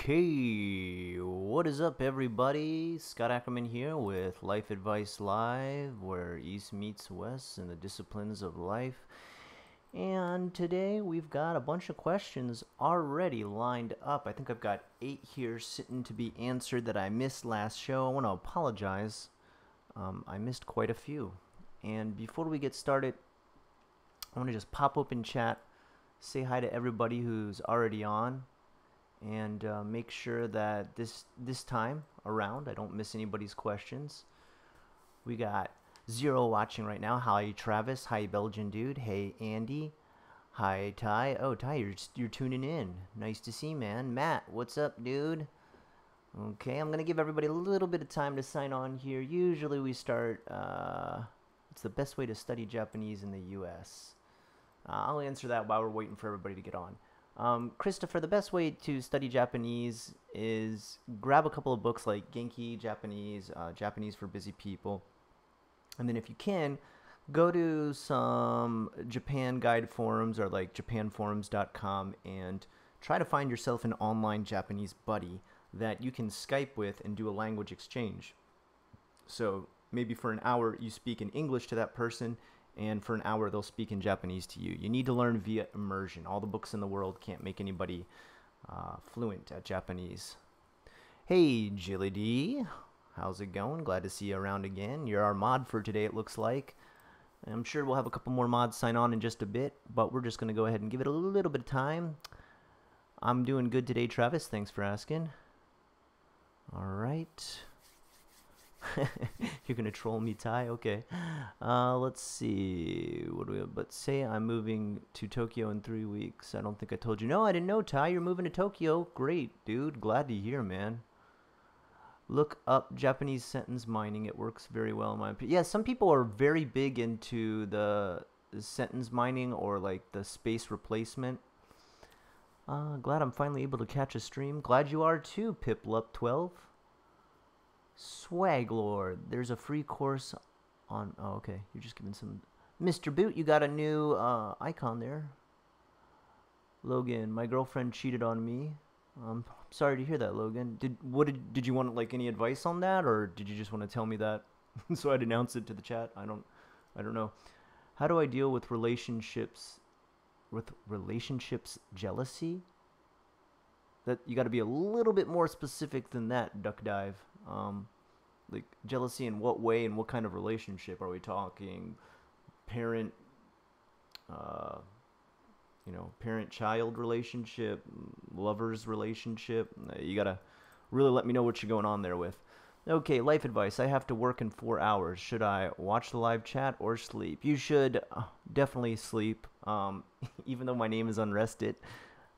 Okay, what is up, everybody? Scott Ackerman here with Life Advice Live, where East meets West in the disciplines of life. And today we've got a bunch of questions already lined up. I think I've got 8 here sitting to be answered that I missed last show. I want to apologize. I missed quite a few. And before we get started, I want to just pop open chat, say hi to everybody who's already on, and make sure that this time around I don't miss anybody's questions. We got Zero watching right now. Hi Travis. Hi Belgian dude. Hey Andy. Hi Ty. Oh Ty, you're tuning in. Nice to see, man. Matt, what's up, dude? Okay, I'm gonna give everybody a little bit of time to sign on here. Usually we start. It's the best way to study Japanese in the U.S. I'll answer that while we're waiting for everybody to get on. Christopher, the best way to study Japanese is grab a couple of books like Genki Japanese, Japanese for Busy People. And then if you can, go to some Japan guide forums or like japanforums.com and try to find yourself an online Japanese buddy that you can Skype with and do a language exchange. So maybe for an hour you speak in English to that person, and for an hour they'll speak in Japanese to you. You need to learn via immersion. All the books in the world can't make anybody fluent at Japanese. Hey, Jilly D. How's it going? Glad to see you around again. You're our mod for today, it looks like. I'm sure we'll have a couple more mods sign on in just a bit, but we're just going to go ahead and give it a little bit of time. I'm doing good today, Travis. Thanks for asking. All right. You're gonna troll me, Ty? Okay. Let's see. What do we have? But say I'm moving to Tokyo in 3 weeks. I don't think I told you. No, I didn't know, Ty. You're moving to Tokyo. Great, dude. Glad to hear, man. Look up Japanese sentence mining. It works very well in my opinion. Yeah, some people are very big into the sentence mining or like the space replacement. Glad I'm finally able to catch a stream. Glad you are too, Piplup12. Swag Lord, there's a free course on. Oh, okay. You're just giving some. Mr. Boot, you got a new icon there. Logan, my girlfriend cheated on me. I'm sorry to hear that, Logan. Did you want like any advice on that, or did you just want to tell me that so I'd announce it to the chat? I don't know. How do I deal with relationships jealousy? That you got to be a little bit more specific than that, Duck Dive. Like jealousy in what way and what kind of relationship are we talking? Parent, parent-child relationship, lovers relationship. You gotta really let me know what you're going on there with. Okay, life advice. I have to work in 4 hours. Should I watch the live chat or sleep? You should definitely sleep. Even though my name is Unrested,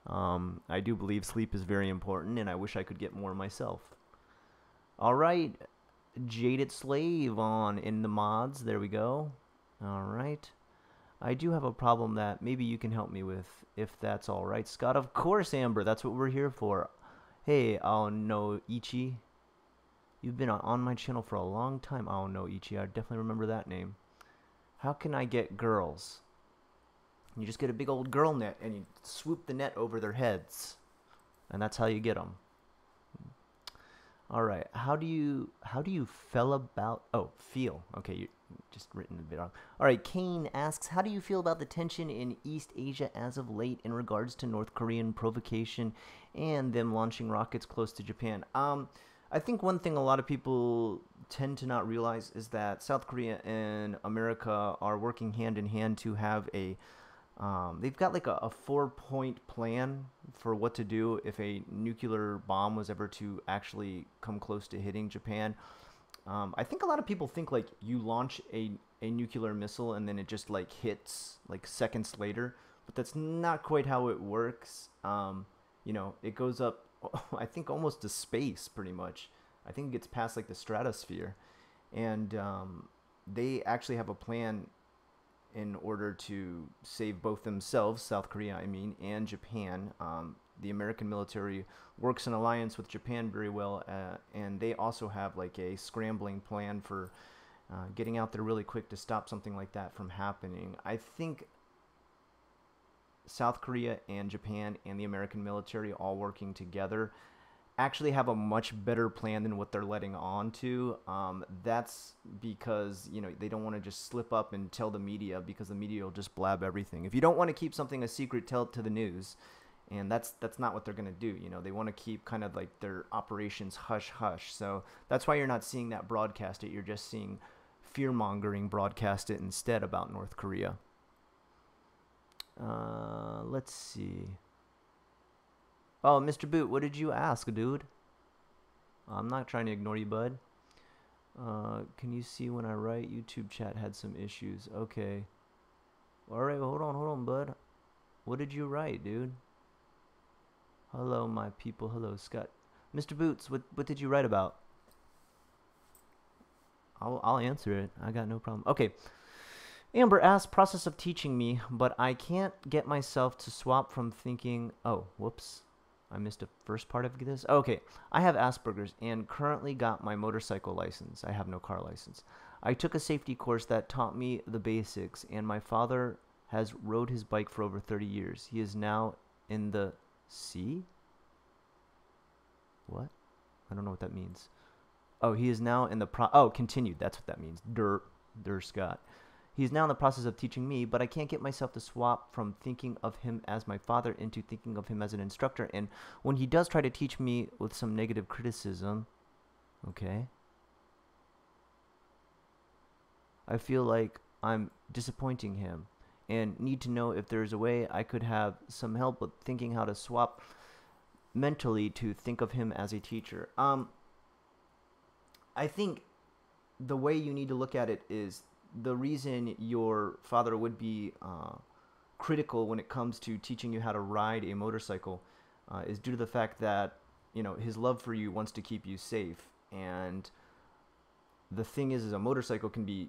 I do believe sleep is very important, and I wish I could get more myself. All right, Jaded Slave on in the mods. There we go. All right. I do have a problem that maybe you can help me with, if that's all right, Scott. Of course, Amber. That's what we're here for. Hey, Aonoichi. You've been on my channel for a long time, Aonoichi. I definitely remember that name. How can I get girls? You just get a big old girl net and you swoop the net over their heads, and that's how you get them. All right. How do you feel about? Oh, feel. Okay, you just written a bit wrong. All right. Kane asks, how do you feel about the tension in East Asia as of late in regards to North Korean provocation and them launching rockets close to Japan? I think one thing a lot of people tend to not realize is that South Korea and America are working hand in hand to have a they've got like a 4-point plan for what to do if a nuclear bomb was ever to actually come close to hitting Japan. I think a lot of people think like you launch a nuclear missile and then it just like hits like seconds later, but that's not quite how it works. It goes up, I think almost to space pretty much. I think it gets past like the stratosphere, and they actually have a plan in order to save both themselves, South Korea, I mean, and Japan. The American military works in alliance with Japan very well, and they also have like a scrambling plan for getting out there really quick to stop something like that from happening. I think South Korea and Japan and the American military all working together actually have a much better plan than what they're letting on to. That's because, you know, they don't want to just slip up and tell the media, because the media will just blab everything. If you don't want to keep something a secret, tell it to the news. And that's not what they're going to do. You know, they want to keep kind of like their operations hush hush. So that's why you're not seeing that broadcast it. You're just seeing fear mongering broadcast it instead about North Korea. Let's see. Oh, Mr. Boot, what did you ask, dude? I'm not trying to ignore you, bud. Can you see when I write? YouTube chat had some issues. Okay. All right, hold on, bud. What did you write, dude? Hello, my people. Hello, Scott. Mr. Boots, what did you write about? I'll answer it. I got no problem. Okay. Amber asks, process of teaching me, but I can't get myself to swap from thinking, oh, whoops. I missed the first part of this. Okay. I have Asperger's and currently got my motorcycle license. I have no car license. I took a safety course that taught me the basics, and my father has rode his bike for over 30 years. He is now in the sea? What? I don't know what that means. Oh, he is now in the continued. That's what that means. Scott. He is now in the process of teaching me, but I can't get myself to swap from thinking of him as my father into thinking of him as an instructor. And when he does try to teach me with some negative criticism, okay, I feel like I'm disappointing him and need to know if there's a way I could have some help with thinking how to swap mentally to think of him as a teacher. I think the way you need to look at it is the reason your father would be critical when it comes to teaching you how to ride a motorcycle is due to the fact that, you know, his love for you wants to keep you safe. And the thing is a motorcycle can be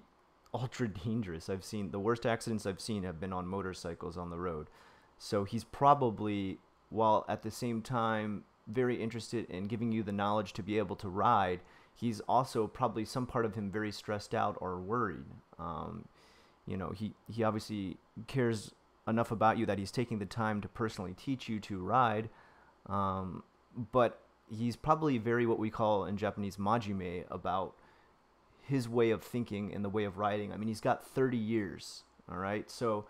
ultra dangerous. I've seen the worst accidents I've seen have been on motorcycles on the road. So he's probably, while at the same time very interested in giving you the knowledge to be able to ride, he's also probably some part of him very stressed out or worried. You know, he obviously cares enough about you that he's taking the time to personally teach you to ride. But he's probably very, what we call in Japanese, majime, about his way of thinking and the way of riding. I mean, he's got 30 years, all right? So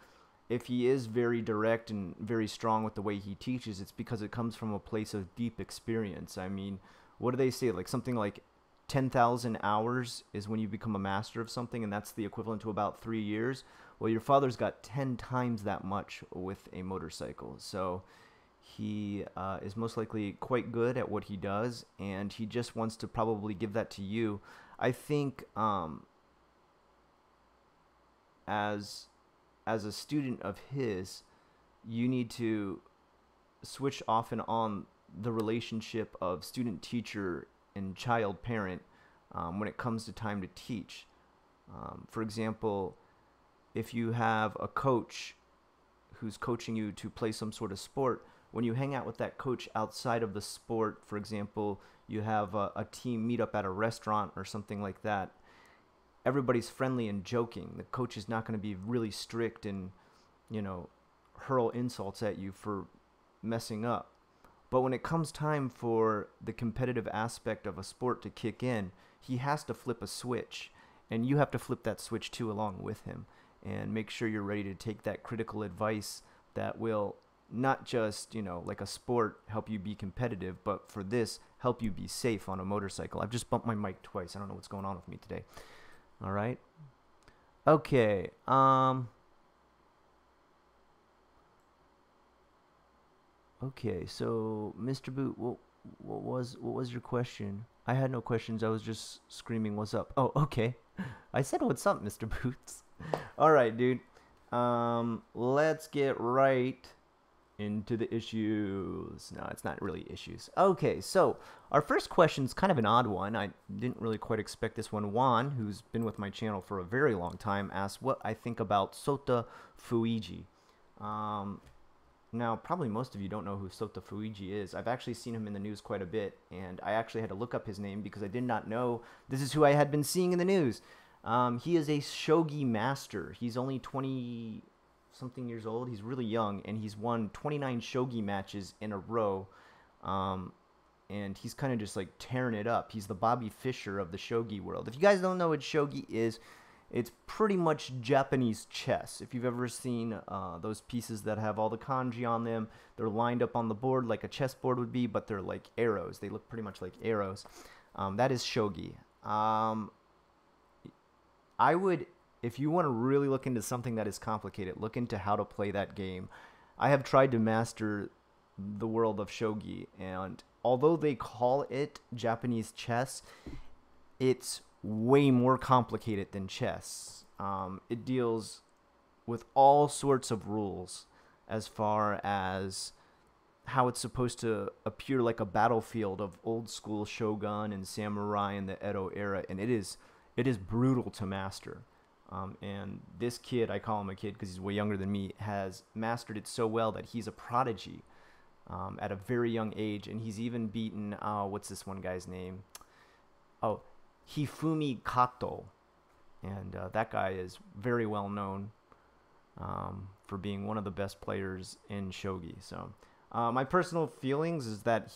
if he is very direct and very strong with the way he teaches, it's because it comes from a place of deep experience. I mean, what do they say? Like something like 10,000 hours is when you become a master of something, and that's the equivalent to about 3 years. Well, your father's got 10 times that much with a motorcycle. So he is most likely quite good at what he does, and he just wants to probably give that to you. I think as a student of his, you need to switch off and on the relationship of student-teacher and child-parent when it comes to time to teach. For example, if you have a coach who's coaching you to play some sort of sport, when you hang out with that coach outside of the sport, for example, you have a team meet up at a restaurant or something like that, everybody's friendly and joking. The coach is not going to be really strict and, you know, hurl insults at you for messing up. But when it comes time for the competitive aspect of a sport to kick in, he has to flip a switch, and you have to flip that switch too along with him, and make sure you're ready to take that critical advice that will not just, you know, like a sport, help you be competitive, but for this, help you be safe on a motorcycle. I've just bumped my mic twice. I don't know what's going on with me today. All right. Okay. Okay. So, Mr. Boot, what was your question? I had no questions. I was just screaming, "What's up?" Oh, okay. I said, "What's up, Mr. Boots?" All right, dude. Let's get right into the issues. No, it's not really issues. Okay, so our first question is kind of an odd one. I didn't really quite expect this one. Juan, who's been with my channel for a very long time, asked what I think about Sota Fuiji. Now, probably most of you don't know who Sota Fuiji is. I've actually seen him in the news quite a bit, and I actually had to look up his name because I did not know this is who I had been seeing in the news. He is a Shogi master. He's only 20-something years old. He's really young, and he's won 29 Shogi matches in a row. and he's kind of just like tearing it up. He's the Bobby Fischer of the shogi world. If you guys don't know what shogi is, it's pretty much Japanese chess. If you've ever seen those pieces that have all the kanji on them, they're lined up on the board like a chessboard would be, but they're like arrows. They look pretty much like arrows. That is shogi. I would, if you want to really look into something that is complicated, look into how to play that game. I have tried to master the world of shogi, and although they call it Japanese chess, it's way more complicated than chess. It deals with all sorts of rules as far as how it's supposed to appear like a battlefield of old school shogun and samurai in the Edo era, and it is brutal to master. And this kid, I call him a kid because he's way younger than me, has mastered it so well that he's a prodigy at a very young age, and he's even beaten, what's this one guy's name? Oh, Hifumi Kato. And that guy is very well known for being one of the best players in shogi. So my personal feelings is that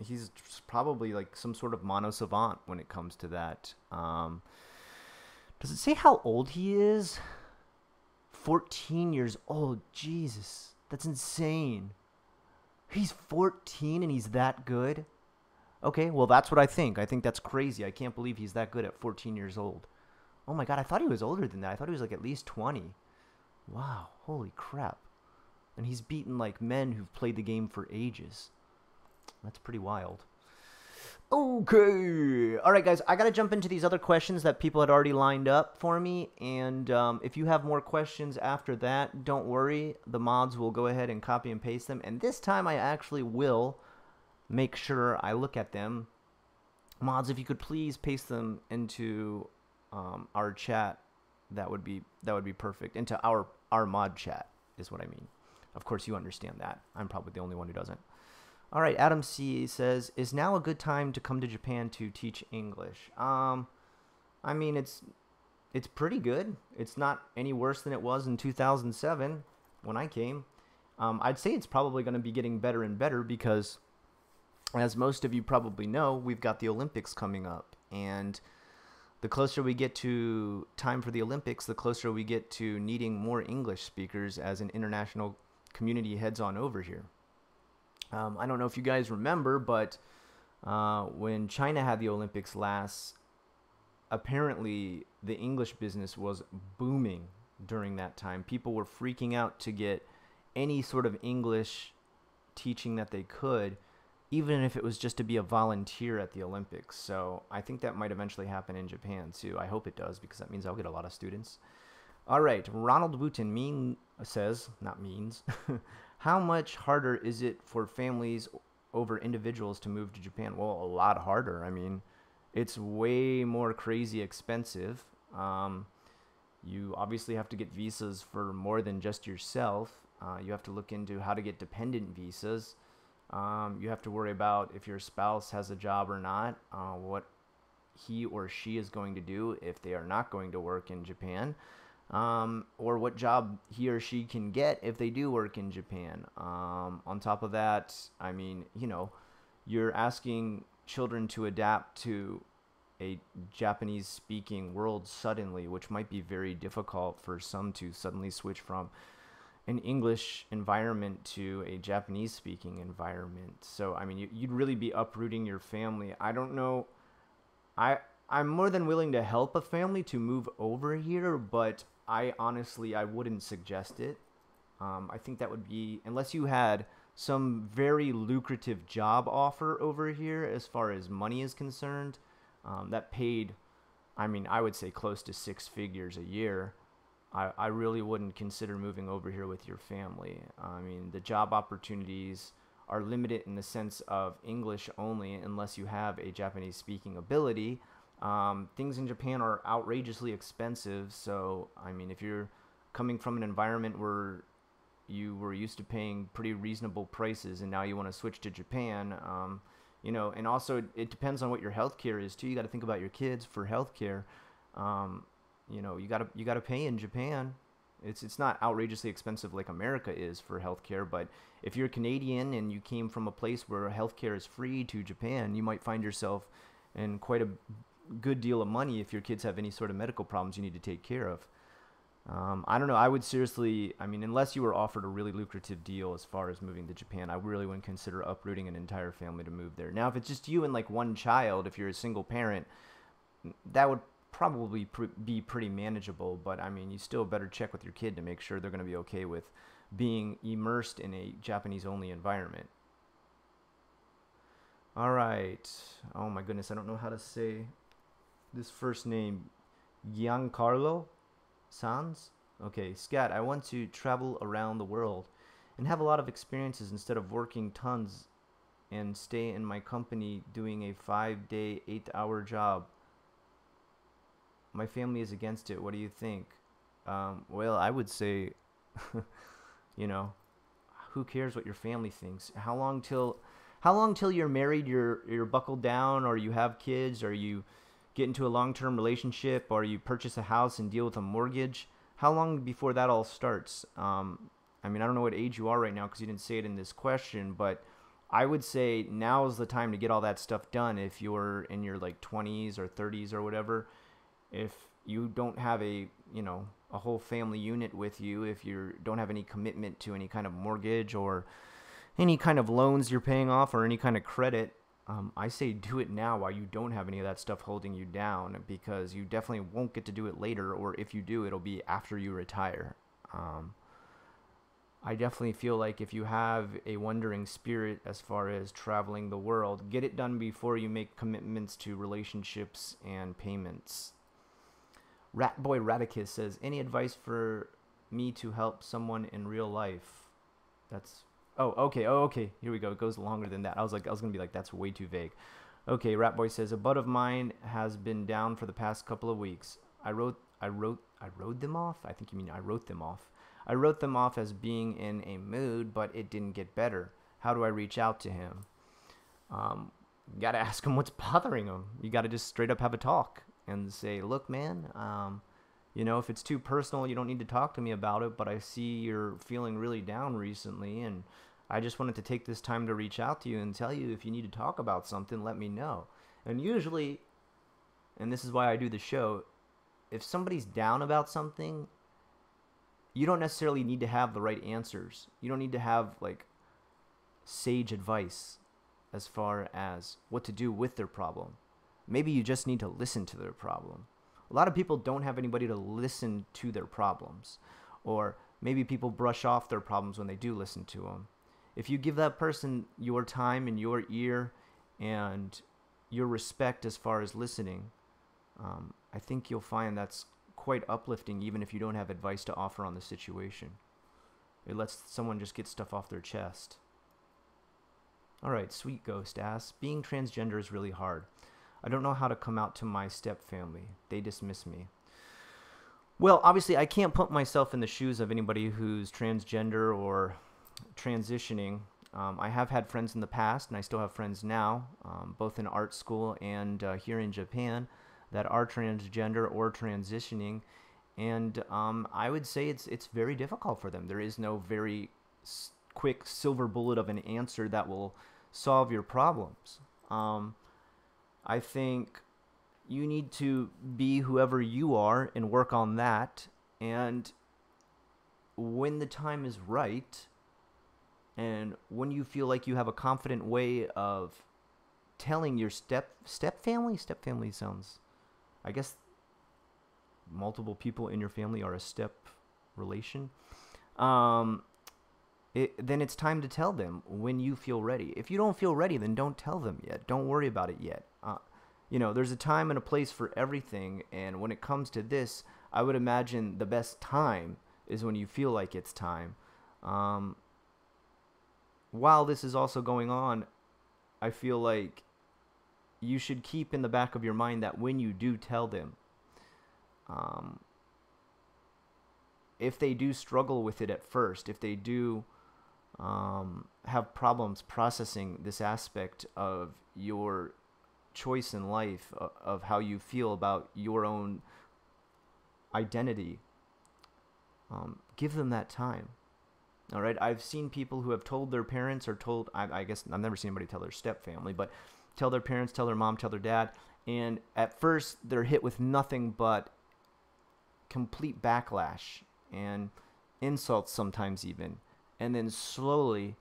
he's probably like some sort of mono savant when it comes to that. Does it say how old he is? 14 years old. Jesus, that's insane. He's 14 and he's that good? Okay, well, that's what I think. I think that's crazy. I can't believe he's that good at 14 years old. Oh my god, I thought he was older than that. I thought he was like at least 20. Wow, holy crap. And he's beaten like men who've played the game for ages. That's pretty wild. Okay. All right, guys, I got to jump into these other questions that people had already lined up for me. And if you have more questions after that, don't worry. The mods will go ahead and copy and paste them. And this time I actually will make sure I look at them. Mods, if you could please paste them into our chat, that would be perfect. Into our mod chat is what I mean. Of course, you understand that. I'm probably the only one who doesn't. All right, Adam C. says, is now a good time to come to Japan to teach English? I mean, it's pretty good. It's not any worse than it was in 2007 when I came. I'd say it's probably going to be getting better and better because, as most of you probably know, we've got the Olympics coming up. And the closer we get to time for the Olympics, the closer we get to needing more English speakers as an international community heads on over here. I don't know if you guys remember, but when China had the Olympics last, apparently the English business was booming during that time. People were freaking out to get any sort of English teaching that they could, even if it was just to be a volunteer at the Olympics. So I think that might eventually happen in Japan too. I hope it does, because that means I'll get a lot of students. All right, Ronald Wooten says, not means, how much harder is it for families over individuals to move to Japan? Well, a lot harder. I mean, it's way more crazy expensive. You obviously have to get visas for more than just yourself. You have to look into how to get dependent visas. You have to worry about if your spouse has a job or not, what he or she is going to do if they are not going to work in Japan. Or what job he or she can get if they do work in Japan. On top of that, I mean, you know, you're asking children to adapt to a Japanese-speaking world suddenly, which might be very difficult for some to suddenly switch from an English environment to a Japanese-speaking environment. So, I mean, you'd really be uprooting your family. I don't know. I'm more than willing to help a family to move over here, but I wouldn't suggest it. I think that would be, unless you had some very lucrative job offer over here as far as money is concerned, that paid, I mean, I would say close to 6 figures a year. I really wouldn't consider moving over here with your family. I mean, the job opportunities are limited in the sense of English only unless you have a Japanese speaking ability. Things in Japan are outrageously expensive, so I mean, if you're coming from an environment where you were used to paying pretty reasonable prices and now you want to switch to Japan, you know, and also it depends on what your healthcare is too. You got to think about your kids for healthcare. You know, you got to pay in Japan. It's not outrageously expensive like America is for healthcare, but if you're Canadian and you came from a place where healthcare is free to Japan, you might find yourself in quite a good deal of money if your kids have any sort of medical problems you need to take care of. I don't know. I would seriously, I mean, unless you were offered a really lucrative deal as far as moving to Japan, I really wouldn't consider uprooting an entire family to move there. Now, if it's just you and like one child, if you're a single parent, that would probably be pretty manageable. But I mean, you still better check with your kid to make sure they're going to be okay with being immersed in a Japanese only environment. All right. Oh my goodness, I don't know how to say this first name. Giancarlo Sans? Okay, Scat, I want to travel around the world and have a lot of experiences instead of working tons and stay in my company doing a 5-day, 8-hour job. My family is against it. What do you think? Well, I would say, you know, who cares what your family thinks? How long till you're married, you're buckled down, or you have kids, or you get into a long-term relationship, or you purchase a house and deal with a mortgage? How long before that all starts? I mean, I don't know what age you are right now because you didn't say it in this question, but I would say now is the time to get all that stuff done if you're in your like 20s or 30s or whatever. If you don't have a whole family unit with you, if you don't have any commitment to any kind of mortgage or any kind of loans you're paying off or any kind of credit, I say do it now while you don't have any of that stuff holding you down, because you definitely won't get to do it later, or if you do, it'll be after you retire. I definitely feel like if you have a wandering spirit as far as traveling the world, get it done before you make commitments to relationships and payments. Ratboy Radicus says, any advice for me to help someone in real life? That's okay. Here we go. It goes longer than that. I was gonna be like, that's way too vague. Okay, Ratboy says, a bud of mine has been down for the past couple of weeks. I wrote them off. I think you mean I wrote them off. I wrote them off as being in a mood, but it didn't get better. How do I reach out to him? You gotta ask him what's bothering him. You gotta just straight up have a talk and say, look, man, if it's too personal, you don't need to talk to me about it, but I see you're feeling really down recently, and I just wanted to take this time to reach out to you and tell you if you need to talk about something, let me know. And usually, and this is why I do the show, if somebody's down about something, you don't necessarily need to have the right answers. You don't need to have like sage advice as far as what to do with their problem. Maybe you just need to listen to their problem. A lot of people don't have anybody to listen to their problems, or maybe people brush off their problems when they do listen to them. If you give that person your time and your ear and your respect as far as listening, I think you'll find that's quite uplifting, even if you don't have advice to offer on the situation. It lets someone just get stuff off their chest. All right, Sweet Ghost asks, being transgender is really hard. I don't know how to come out to my step family. They dismiss me. Well, obviously, I can't put myself in the shoes of anybody who's transgender or transitioning. I have had friends in the past, and I still have friends now, both in art school and here in Japan, that are transgender or transitioning. And I would say it's very difficult for them. There is no very quick silver bullet of an answer that will solve your problems. I think you need to be whoever you are and work on that. And when the time is right, and when you feel like you have a confident way of telling your step family sounds, I guess multiple people in your family are a step relation. Then it's time to tell them when you feel ready. If you don't feel ready, then don't tell them yet. Don't worry about it yet. There's a time and a place for everything. And when it comes to this, I would imagine the best time is when you feel like it's time. While this is also going on, I feel like you should keep in the back of your mind that when you do tell them, if they do struggle with it at first, if they do have problems processing this aspect of your choice in life, of how you feel about your own identity, Give them that time. All right. I've seen people who have told their parents or told, I guess I've never seen anybody tell their step family, but tell their parents, tell their mom, tell their dad. And at first they're hit with nothing but complete backlash and insults sometimes even. And then slowly,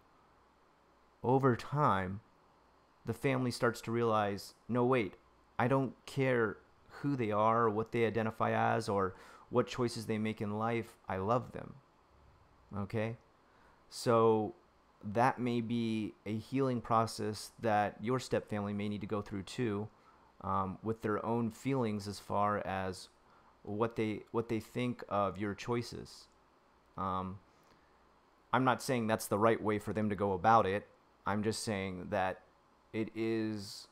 over time, the family starts to realize, no, wait, I don't care who they are or what they identify as or what choices they make in life. I love them. Okay? So that may be a healing process that your step family may need to go through too, with their own feelings as far as what they think of your choices. I'm not saying that's the right way for them to go about it. I'm just saying that it is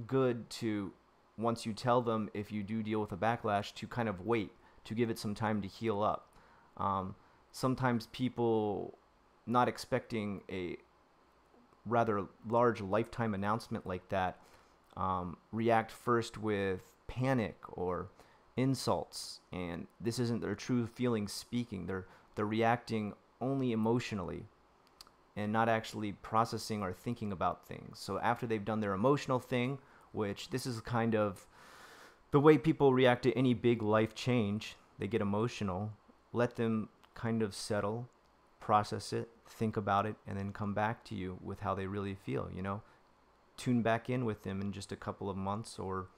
good to, once you tell them, if you do deal with a backlash, to kind of wait, to give it some time to heal up. Sometimes people, not expecting a rather large lifetime announcement like that, react first with panic or insults, and this isn't their true feelings speaking. They're reacting only emotionally and not actually processing or thinking about things. So after they've done their emotional thing, which this is kind of the way people react to any big life change, they get emotional, let them kind of settle, process it, think about it, and then come back to you with how they really feel, tune back in with them in just a couple of months or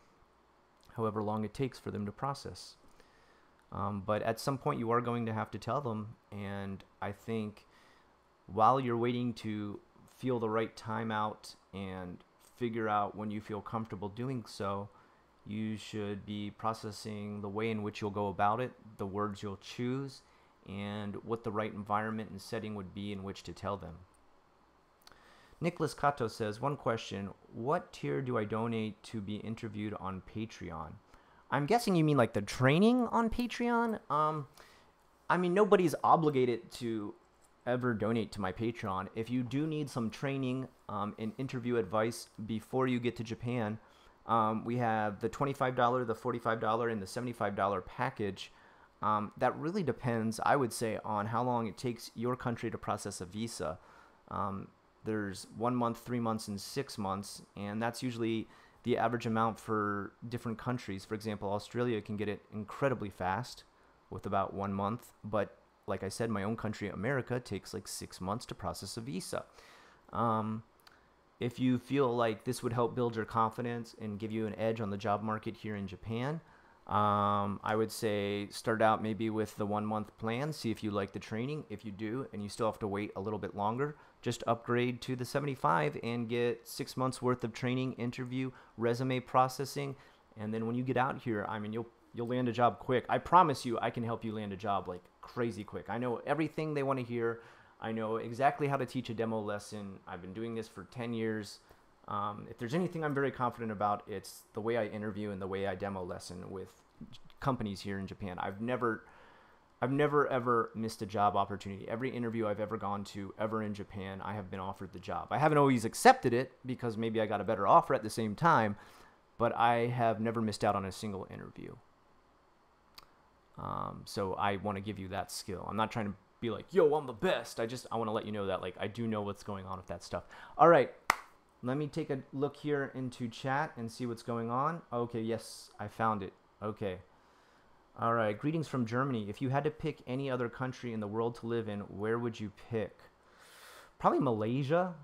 however long it takes for them to process. But at some point you are going to have to tell them, and I think while you're waiting to feel the right time out and figure out when you feel comfortable doing so, you should be processing the way in which you'll go about it, the words you'll choose, and what the right environment and setting would be in which to tell them. Nicholas Kato says, one question, what tier do I donate to be interviewed on Patreon? I'm guessing you mean like the training on Patreon? I mean, nobody's obligated to ever donate to my Patreon. If you do need some training and interview advice before you get to Japan, we have the $25, the $45, and the $75 package. That really depends, I would say, on how long it takes your country to process a visa. There's 1 month, 3 months, and 6 months, and that's usually the average amount for different countries. For example, Australia can get it incredibly fast with about 1 month, but like I said, my own country, America, takes like 6 months to process a visa. If you feel like this would help build your confidence and give you an edge on the job market here in Japan, I would say start out maybe with the 1 month plan, see if you like the training. If you do and you still have to wait a little bit longer, just upgrade to the 75 and get 6 months worth of training, interview, resume processing. And then when you get out here, I mean, you'll land a job quick. I promise you, I can help you land a job like crazy quick. I know everything they want to hear. I know exactly how to teach a demo lesson. I've been doing this for 10 years. If there's anything I'm very confident about, it's the way I interview and the way I demo lesson with companies here in Japan. I've never ever missed a job opportunity. Every interview I've ever gone to ever in Japan, I have been offered the job. I haven't always accepted it because maybe I got a better offer at the same time, but I have never missed out on a single interview. So I want to give you that skill. I'm not trying to be like, yo, I'm the best. I want to let you know that like I do know what's going on with that stuff. All right. Let me take a look here into chat and see what's going on. Okay, yes, I found it. Okay. All right, greetings from Germany. If you had to pick any other country in the world to live in, where would you pick? Probably Malaysia.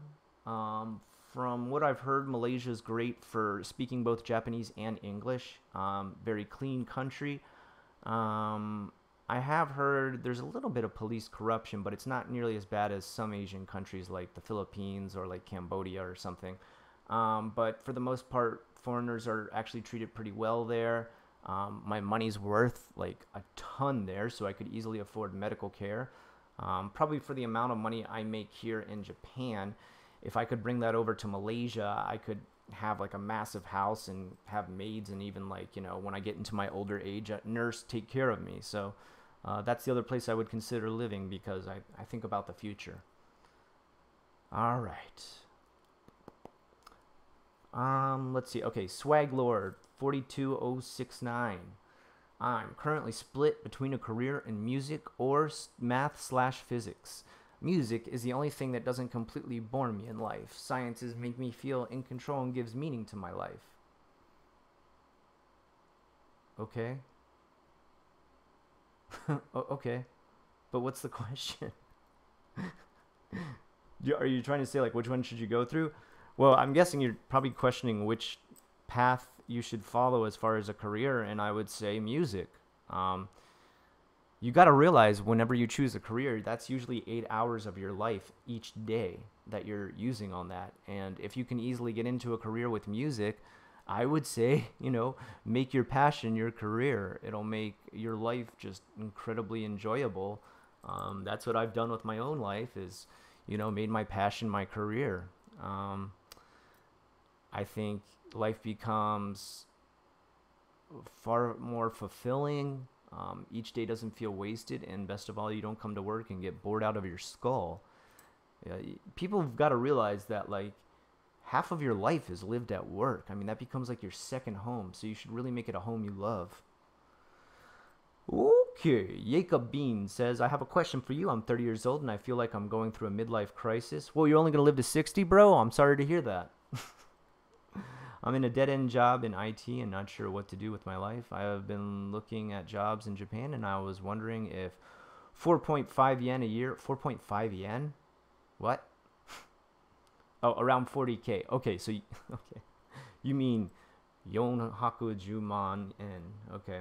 From what I've heard, Malaysia is great for speaking both Japanese and English. Very clean country. I have heard there's a little bit of police corruption, but it's not nearly as bad as some Asian countries like the Philippines or like Cambodia or something. But for the most part, foreigners are actually treated pretty well there. My money's worth like a ton there, so I could easily afford medical care. Probably for the amount of money I make here in Japan, if I could bring that over to Malaysia, I could have like a massive house and have maids and even like, when I get into my older age, a nurse take care of me. So that's the other place I would consider living because I think about the future. All right. Let's see. Okay, Swag Lord 42069. I'm currently split between a career in music or math/physics. Music is the only thing that doesn't completely bore me in life. Sciences make me feel in control and gives meaning to my life. Okay. Okay. But what's the question? Are you trying to say like which one should you go through? Well, I'm guessing you're probably questioning which path you should follow as far as a career, and I would say music. Um, you got to realize whenever you choose a career, that's usually 8 hours of your life each day that you're using on that. And if you can easily get into a career with music, I would say, make your passion your career. It'll make your life just incredibly enjoyable. That's what I've done with my own life is, made my passion my career. I think life becomes far more fulfilling. Each day doesn't feel wasted, and best of all, you don't come to work and get bored out of your skull. Yeah, people have got to realize that like half of your life is lived at work. I mean, that becomes like your second home, so you should really make it a home you love. Okay, Jacob Bean says, I have a question for you. I'm 30 years old and I feel like I'm going through a midlife crisis. Well, you're only going to live to 60, bro? I'm sorry to hear that. I'm in a dead-end job in IT and not sure what to do with my life. I have been looking at jobs in Japan and I was wondering if 4.5 yen a year, 4.5 yen? What? Oh, around 40K. Okay, so, okay. You mean Yonhaku Juman yen. Okay.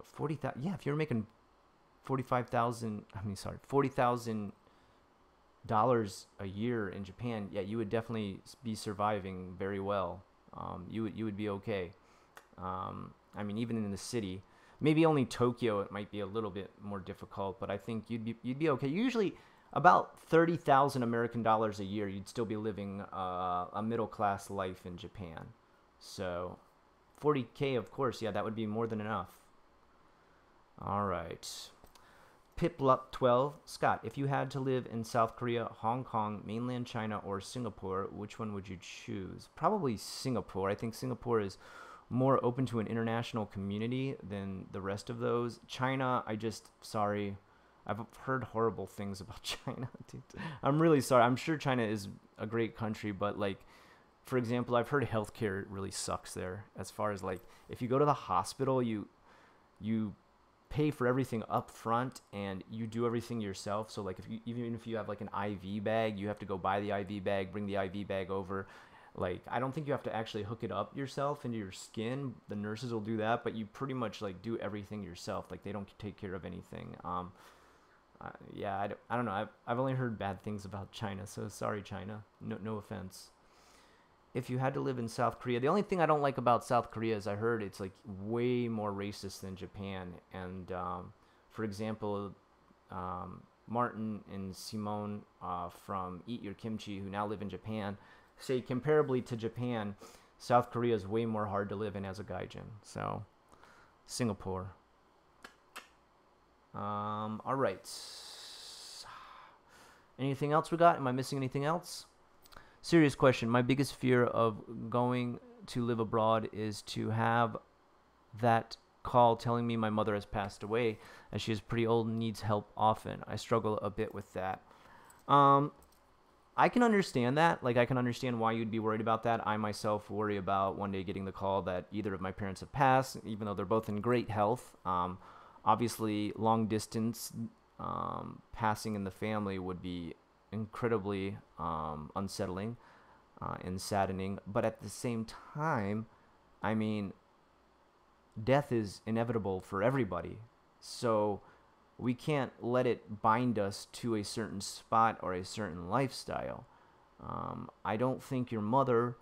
40,000. Yeah, if you're making 45,000, $40,000 a year in Japan, yeah, you would definitely be surviving very well. You would be okay. I mean, even in the city, maybe only Tokyo it might be a little bit more difficult, but I think you'd be okay. Usually, about 30,000 American dollars a year, you'd still be living a middle class life in Japan. So, 40K, of course, yeah, that would be more than enough. All right. Piplup12, Scott, if you had to live in South Korea, Hong Kong, mainland China, or Singapore, which one would you choose? Probably Singapore. I think Singapore is more open to an international community than the rest of those. China, sorry, I've heard horrible things about China. Dude. I'm really sorry. I'm sure China is a great country, but like, for example, I've heard healthcare really sucks there. As far as like, if you go to the hospital, you pay for everything up front and you do everything yourself. So like even if you have like an IV bag, you have to go buy the IV bag, bring the IV bag over. Like, I don't think you have to actually hook it up yourself into your skin. The nurses will do that, but you pretty much like do everything yourself. Like, they don't take care of anything. Yeah, I don't know. I've only heard bad things about China, so sorry, China. No offense. If you had to live in South Korea, the only thing I don't like about South Korea is I heard it's like way more racist than Japan. And for example, Martin and Simone from Eat Your Kimchi, who now live in Japan, say comparably to Japan, South Korea is way more hard to live in as a gaijin. So, Singapore. All right. Anything else we got? Am I missing anything else? Serious question. My biggest fear of going to live abroad is to have that call telling me my mother has passed away, as she is pretty old and needs help often. I struggle a bit with that. I can understand that. Like, I can understand why you'd be worried about that. I myself worry about one day getting the call that either of my parents have passed, even though they're both in great health. Obviously, long distance passing in the family would be incredibly unsettling and saddening. But at the same time, I mean, death is inevitable for everybody. So we can't let it bind us to a certain spot or a certain lifestyle. I don't think your mother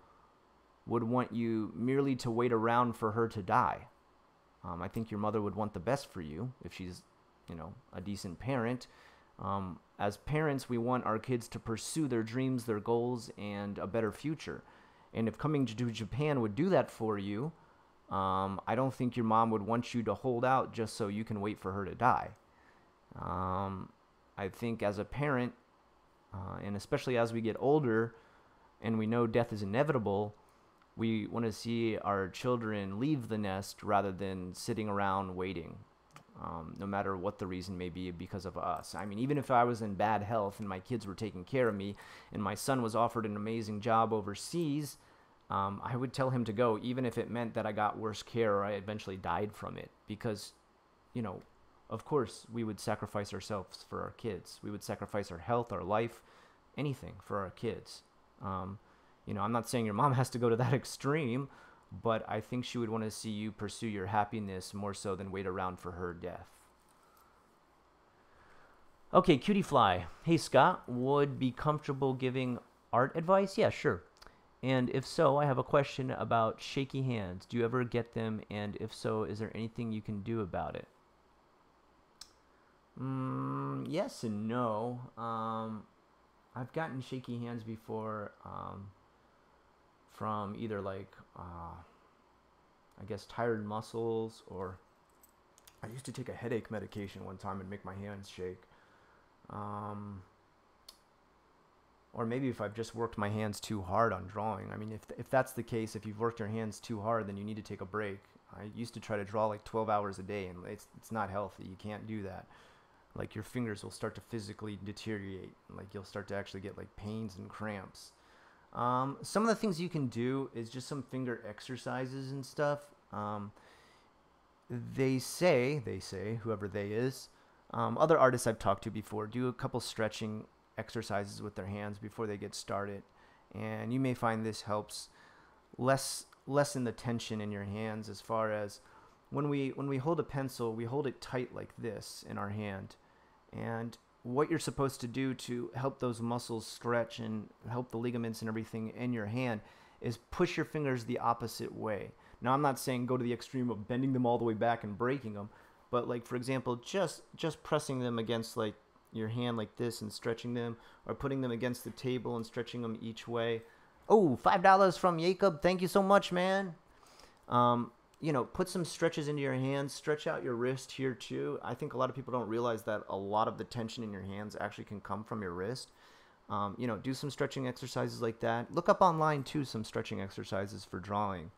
would want you merely to wait around for her to die. I think your mother would want the best for you if she's, a decent parent. As parents, we want our kids to pursue their dreams, their goals, and a better future. And if coming to Japan would do that for you, I don't think your mom would want you to hold out just so you can wait for her to die. I think as a parent, and especially as we get older and we know death is inevitable, We want to see our children leave the nest rather than sitting around waiting, no matter what the reason may be because of us. I mean, even if I was in bad health and my kids were taking care of me and my son was offered an amazing job overseas, I would tell him to go, even if it meant that I got worse care or I eventually died from it. Because, you know, of course, we would sacrifice ourselves for our kids. We would sacrifice our health, our life, anything for our kids. I'm not saying your mom has to go to that extreme, but I think she would want to see you pursue your happiness more so than wait around for her death. Okay, Cutie Fly. Hey, Scott, would be comfortable giving art advice? Yeah, sure. And if so, I have a question about shaky hands. Do you ever get them? And if so, is there anything you can do about it? Yes and no. I've gotten shaky hands before. From either I guess tired muscles, or I used to take a headache medication one time and make my hands shake. Or maybe if I've just worked my hands too hard on drawing. I mean, if that's the case, if you've worked your hands too hard, then you need to take a break. I used to try to draw like 12 hours a day, and it's not healthy. You can't do that. Like your fingers will start to physically deteriorate. Like you'll start to actually get like pains and cramps. Some of the things you can do is just some finger exercises and stuff. They say, whoever they is, other artists I've talked to before do a couple stretching exercises with their hands before they get started. And you may find this helps lessen the tension in your hands, as far as when we hold a pencil, we hold it tight like this in our hand. And what you're supposed to do to help those muscles stretch and help the ligaments and everything in your hand is push your fingers the opposite way. Now, I'm not saying go to the extreme of bending them all the way back and breaking them, but like, for example, just pressing them against like your hand like this and stretching them, or putting them against the table and stretching them each way. Oh, $5 from Jacob. Thank you so much, man. Put some stretches into your hands, stretch out your wrist here too. I think a lot of people don't realize that a lot of the tension in your hands actually can come from your wrist. Do some stretching exercises like that. Look up online too, some stretching exercises for drawing.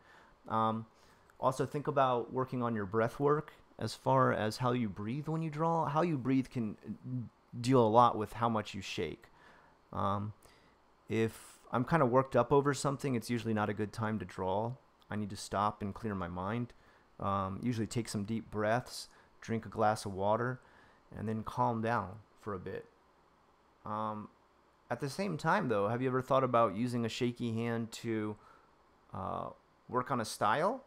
Also think about working on your breath work, as far as how you breathe when you draw. How you breathe can deal a lot with how much you shake. If I'm kind of worked up over something, it's usually not a good time to draw. I need to stop and clear my mind. Usually take some deep breaths, drink a glass of water, and then calm down for a bit. At the same time, though, have you ever thought about using a shaky hand to work on a style?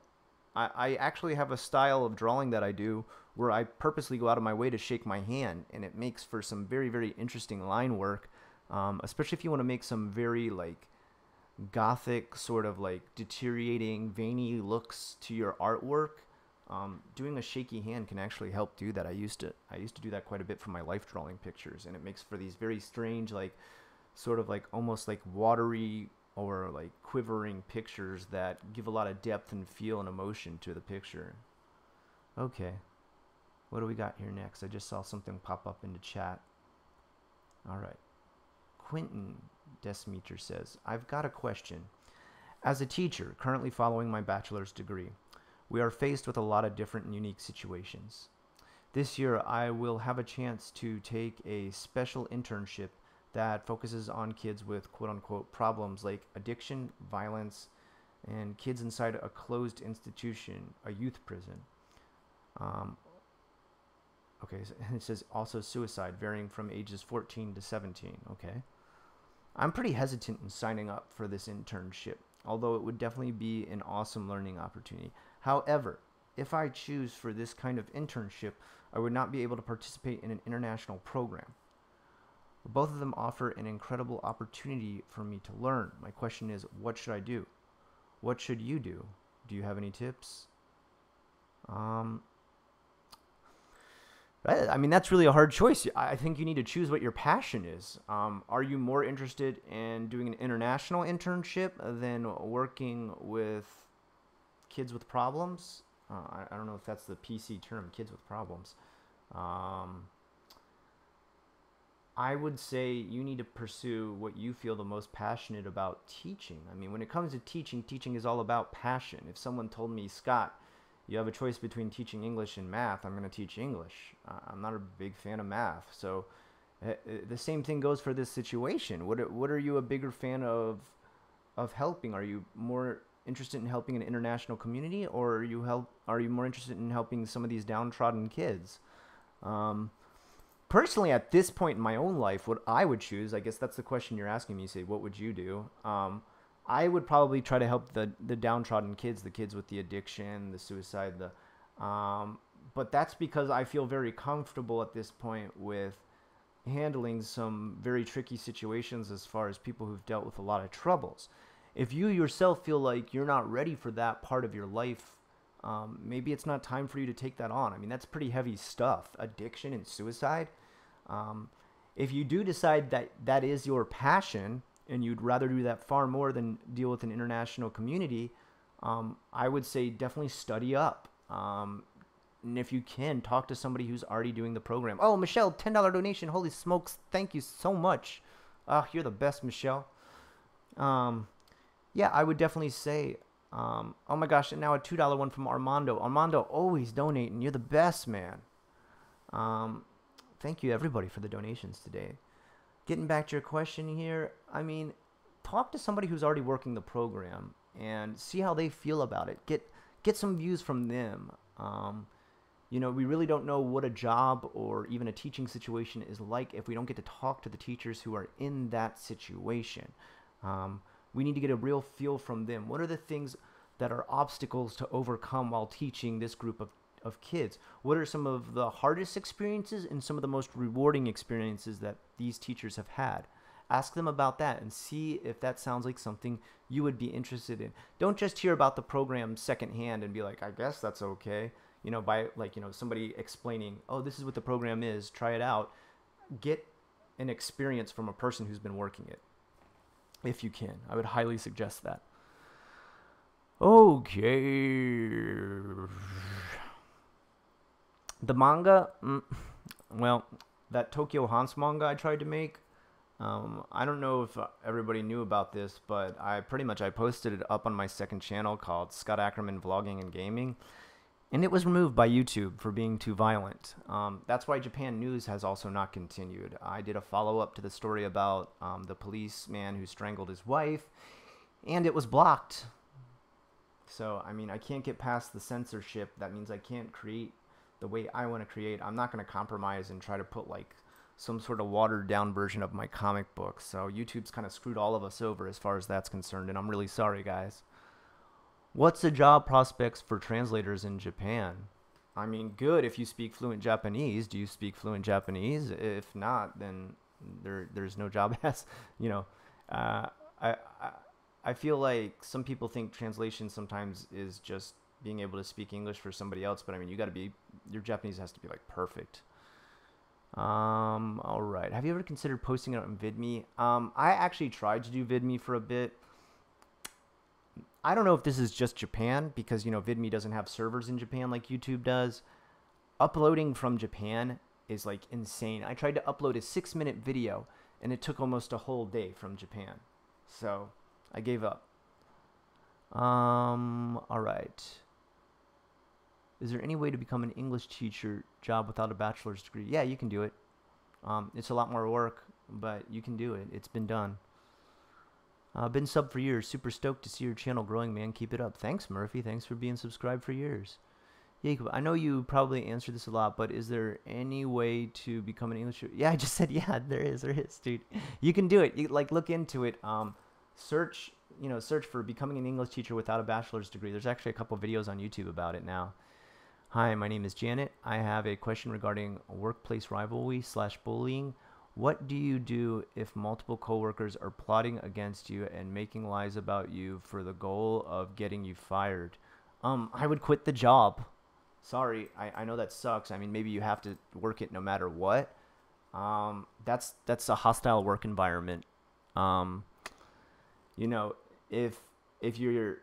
I actually have a style of drawing that I do where I purposely go out of my way to shake my hand, and it makes for some very, very interesting line work, especially if you want to make some very gothic, sort of deteriorating, veiny looks to your artwork. Doing a shaky hand can actually help do that. I used to do that quite a bit for my life drawing pictures, and it makes for these very strange, sort of almost watery or quivering pictures that give a lot of depth and feel and emotion to the picture. Okay, what do we got here next? I just saw something pop up into chat. All right, Quentin Desmeter says, I've got a question. As a teacher currently following my bachelor's degree, we are faced with a lot of different and unique situations. This year, I will have a chance to take a special internship that focuses on kids with quote-unquote problems like addiction, violence, and kids inside a closed institution, a youth prison. Okay, so it says also suicide, varying from ages 14 to 17. Okay. I'm pretty hesitant in signing up for this internship, although it would definitely be an awesome learning opportunity. However, if I choose for this kind of internship, I would not be able to participate in an international program. Both of them offer an incredible opportunity for me to learn. My question is, what should I do? What should you do? Do you have any tips? I mean, that's really a hard choice. I think you need to choose what your passion is. Are you more interested in doing an international internship than working with kids with problems? I don't know if that's the PC term, kids with problems. I would say you need to pursue what you feel the most passionate about teaching. I mean, when it comes to teaching, teaching is all about passion. If someone told me, Scott, you have a choice between teaching English and math, I'm going to teach English. I'm not a big fan of math. So the same thing goes for this situation. What are you a bigger fan of helping? Are you more interested in helping an international community, or are you more interested in helping some of these downtrodden kids? Um, Personally, at this point in my own life, what I would choose, I guess that's the question you're asking me. You say, what would you do? I would probably try to help the downtrodden kids, the kids with the addiction, the suicide, but that's because I feel very comfortable at this point with handling some very tricky situations as far as people who've dealt with a lot of troubles. If you yourself feel like you're not ready for that part of your life, maybe it's not time for you to take that on. I mean, that's pretty heavy stuff, addiction and suicide. Um, if you do decide that that is your passion and you'd rather do that far more than deal with an international community, I would say definitely study up. And if you can, talk to somebody who's already doing the program. Oh, Michelle, $10 donation. Holy smokes. Thank you so much. You're the best, Michelle. Um, yeah, I would definitely say, oh my gosh, and now a $2 one from Armando. Armando, always donating. You're the best, man. Um, Thank you, everybody, for the donations today. Getting back to your question here, I mean, talk to somebody who's already working the program and see how they feel about it. Get some views from them. We really don't know what a job or even a teaching situation is like if we don't get to talk to the teachers who are in that situation. We need to get a real feel from them. What are the things that are obstacles to overcome while teaching this group of kids? What are some of the hardest experiences and some of the most rewarding experiences that these teachers have had? Ask them about that and see if that sounds like something you would be interested in. Don't just hear about the program secondhand and be like, I guess that's okay. By somebody explaining, oh, this is what the program is, try it out. Get an experience from a person who's been working it. If you can, I would highly suggest that. Okay. The manga, well, that Tokyo Hans manga I tried to make, I don't know if everybody knew about this, but I posted it up on my second channel called Scott Ackerman Vlogging and Gaming, and it was removed by YouTube for being too violent. That's why Japan News has also not continued. I did a follow-up to the story about the policeman who strangled his wife, and it was blocked. So, I mean, I can't get past the censorship. That means I can't create the way I want to create. I'm not going to compromise and try to put like some sort of watered down version of my comic book. So YouTube's kind of screwed all of us over as far as that's concerned, and I'm really sorry, guys. What's the job prospects for translators in Japan? I mean, good if you speak fluent Japanese. Do you speak fluent Japanese? If not, then there's no job. As uh, I, I I feel like some people think translation sometimes is just being able to speak English for somebody else, but I mean, your Japanese has to be like perfect. All right. Have you ever considered posting it on VidMe? I actually tried to do VidMe for a bit. I don't know if this is just Japan because, VidMe doesn't have servers in Japan like YouTube does. Uploading from Japan is like insane. I tried to upload a 6-minute video and it took almost a whole day from Japan. So I gave up. All right. Is there any way to become an English teacher job without a bachelor's degree? Yeah, you can do it. It's a lot more work, but you can do it. It's been done. Been sub for years. Super stoked to see your channel growing, man. Keep it up. Thanks, Murphy. Thanks for being subscribed for years. Jacob, I know you probably answered this a lot, but is there any way to become an English? Yeah, I just said yeah. There is, dude. You can do it. You look into it. Search for becoming an English teacher without a bachelor's degree. There's actually a couple videos on YouTube about it now. Hi, my name is Janet. I have a question regarding workplace rivalry / bullying. What do you do if multiple coworkers are plotting against you and making lies about you for the goal of getting you fired? I would quit the job. Sorry, I know that sucks. I mean, maybe you have to work it no matter what. That's a hostile work environment. If you're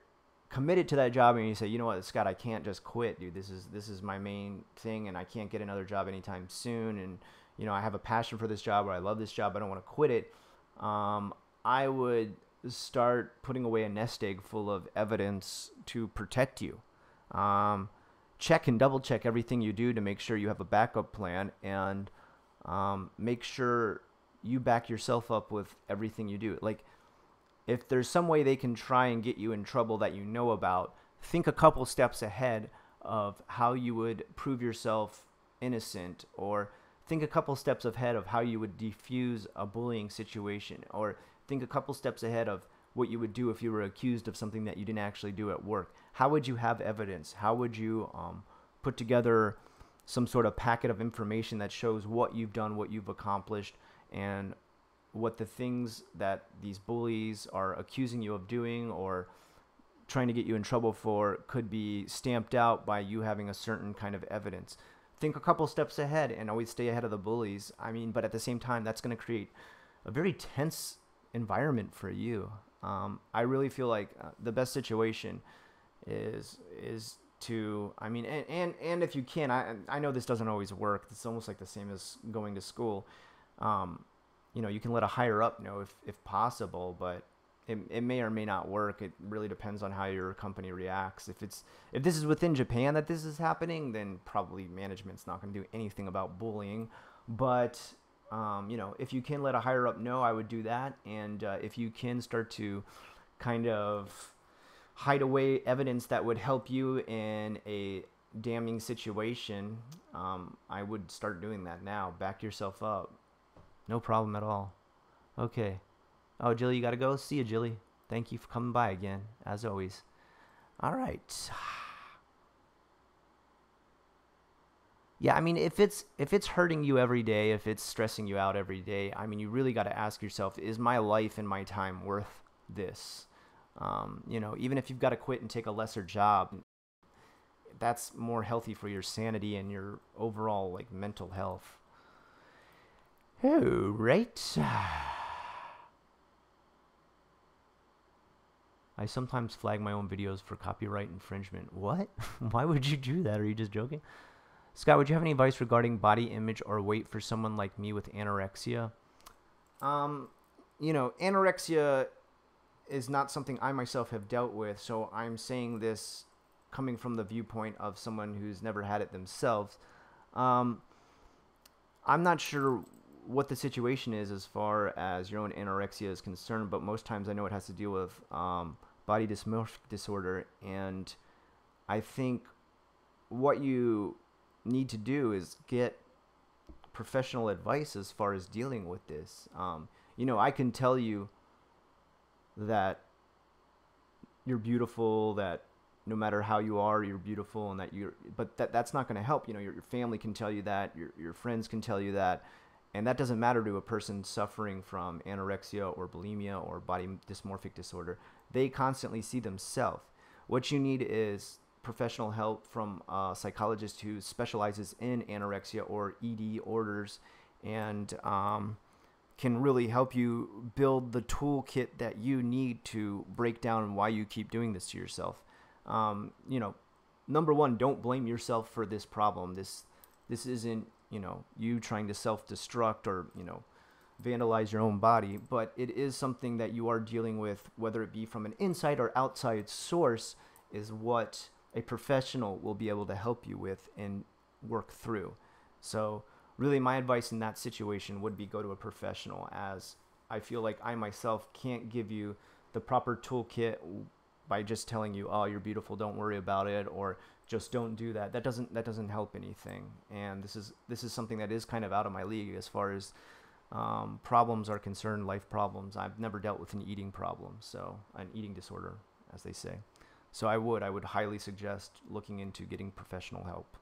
committed to that job and you say, you know what, Scott, I can't just quit, dude. This is my main thing, and I can't get another job anytime soon. And I have a passion for this job, or I love this job, I don't want to quit it, I would start putting away a nest egg full of evidence to protect you. Um, Check and double check everything you do to make sure you have a backup plan, and make sure you back yourself up with everything you do. Like, if there's some way they can try and get you in trouble that you know about, think a couple steps ahead of how you would prove yourself innocent, or think a couple steps ahead of how you would defuse a bullying situation, or think a couple steps ahead of what you would do if you were accused of something that you didn't actually do at work. How would you have evidence? How would you put together some sort of packet of information that shows what you've done, what you've accomplished, and what the things that these bullies are accusing you of doing or trying to get you in trouble for could be stamped out by you having a certain kind of evidence. Think a couple steps ahead and always stay ahead of the bullies. I mean, but at the same time, that's going to create a very tense environment for you. I really feel like the best situation is to, I mean, and if you can, I know this doesn't always work. It's almost like the same as going to school. You can let a higher up know if possible, but it may or may not work. It really depends on how your company reacts. If this is within Japan that this is happening, then probably management's not going to do anything about bullying. But if you can let a higher up know, I would do that. And if you can start to kind of hide away evidence that would help you in a damning situation, I would start doing that now. Back yourself up. No problem at all. Okay. Oh, Jilly, you got to go? See you, Jilly. Thank you for coming by again, as always. All right. Yeah, I mean, if it's hurting you every day, if it's stressing you out every day, I mean, you really got to ask yourself, is my life and my time worth this? Even if you've got to quit and take a lesser job, that's more healthy for your sanity and your overall, like, mental health. Oh, right. I sometimes flag my own videos for copyright infringement. What? Why would you do that? Are you just joking? Scott, would you have any advice regarding body image or weight for someone like me with anorexia? Anorexia is not something I myself have dealt with, so I'm saying this coming from the viewpoint of someone who's never had it themselves. I'm not sure what the situation is as far as your own anorexia is concerned, but most times I know it has to deal with body dysmorphic disorder, and I think what you need to do is get professional advice as far as dealing with this. I can tell you that you're beautiful, that no matter how you are, you're beautiful, and but that's not going to help. Your family can tell you that, your friends can tell you that, and that doesn't matter to a person suffering from anorexia or bulimia or body dysmorphic disorder. They constantly see themselves. What you need is professional help from a psychologist who specializes in anorexia or ED orders, and can really help you build the toolkit that you need to break down why you keep doing this to yourself. Number one, don't blame yourself for this problem. This isn't, you trying to self-destruct or, vandalize your own body, but it is something that you are dealing with, whether it be from an inside or outside source, is what a professional will be able to help you with and work through. So really my advice in that situation would be go to a professional, as I feel like I myself can't give you the proper toolkit by just telling you, oh, you're beautiful, don't worry about it, or just don't do that. That doesn't help anything. And this is something that is kind of out of my league as far as problems are concerned, life problems. I've never dealt with an eating problem, so an eating disorder, as they say. So I would highly suggest looking into getting professional help.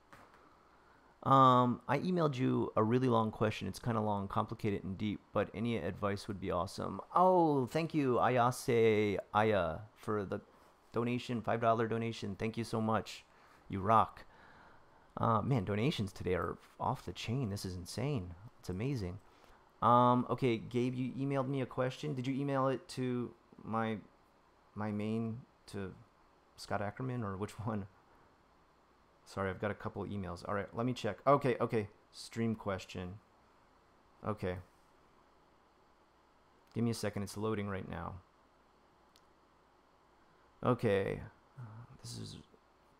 I emailed you a really long question. It's kind of long, complicated, and deep, but any advice would be awesome. Oh, thank you, Ayase Aya, for the donation, $5 donation. Thank you so much. You rock. Man, donations today are off the chain. This is insane. It's amazing. Okay, Gabe, you emailed me a question. Did you email it to my main, to Scott Ackerman, or which one? Sorry, I've got a couple emails. All right, let me check. Okay. Stream question. Okay. Give me a second. It's loading right now. Okay. This is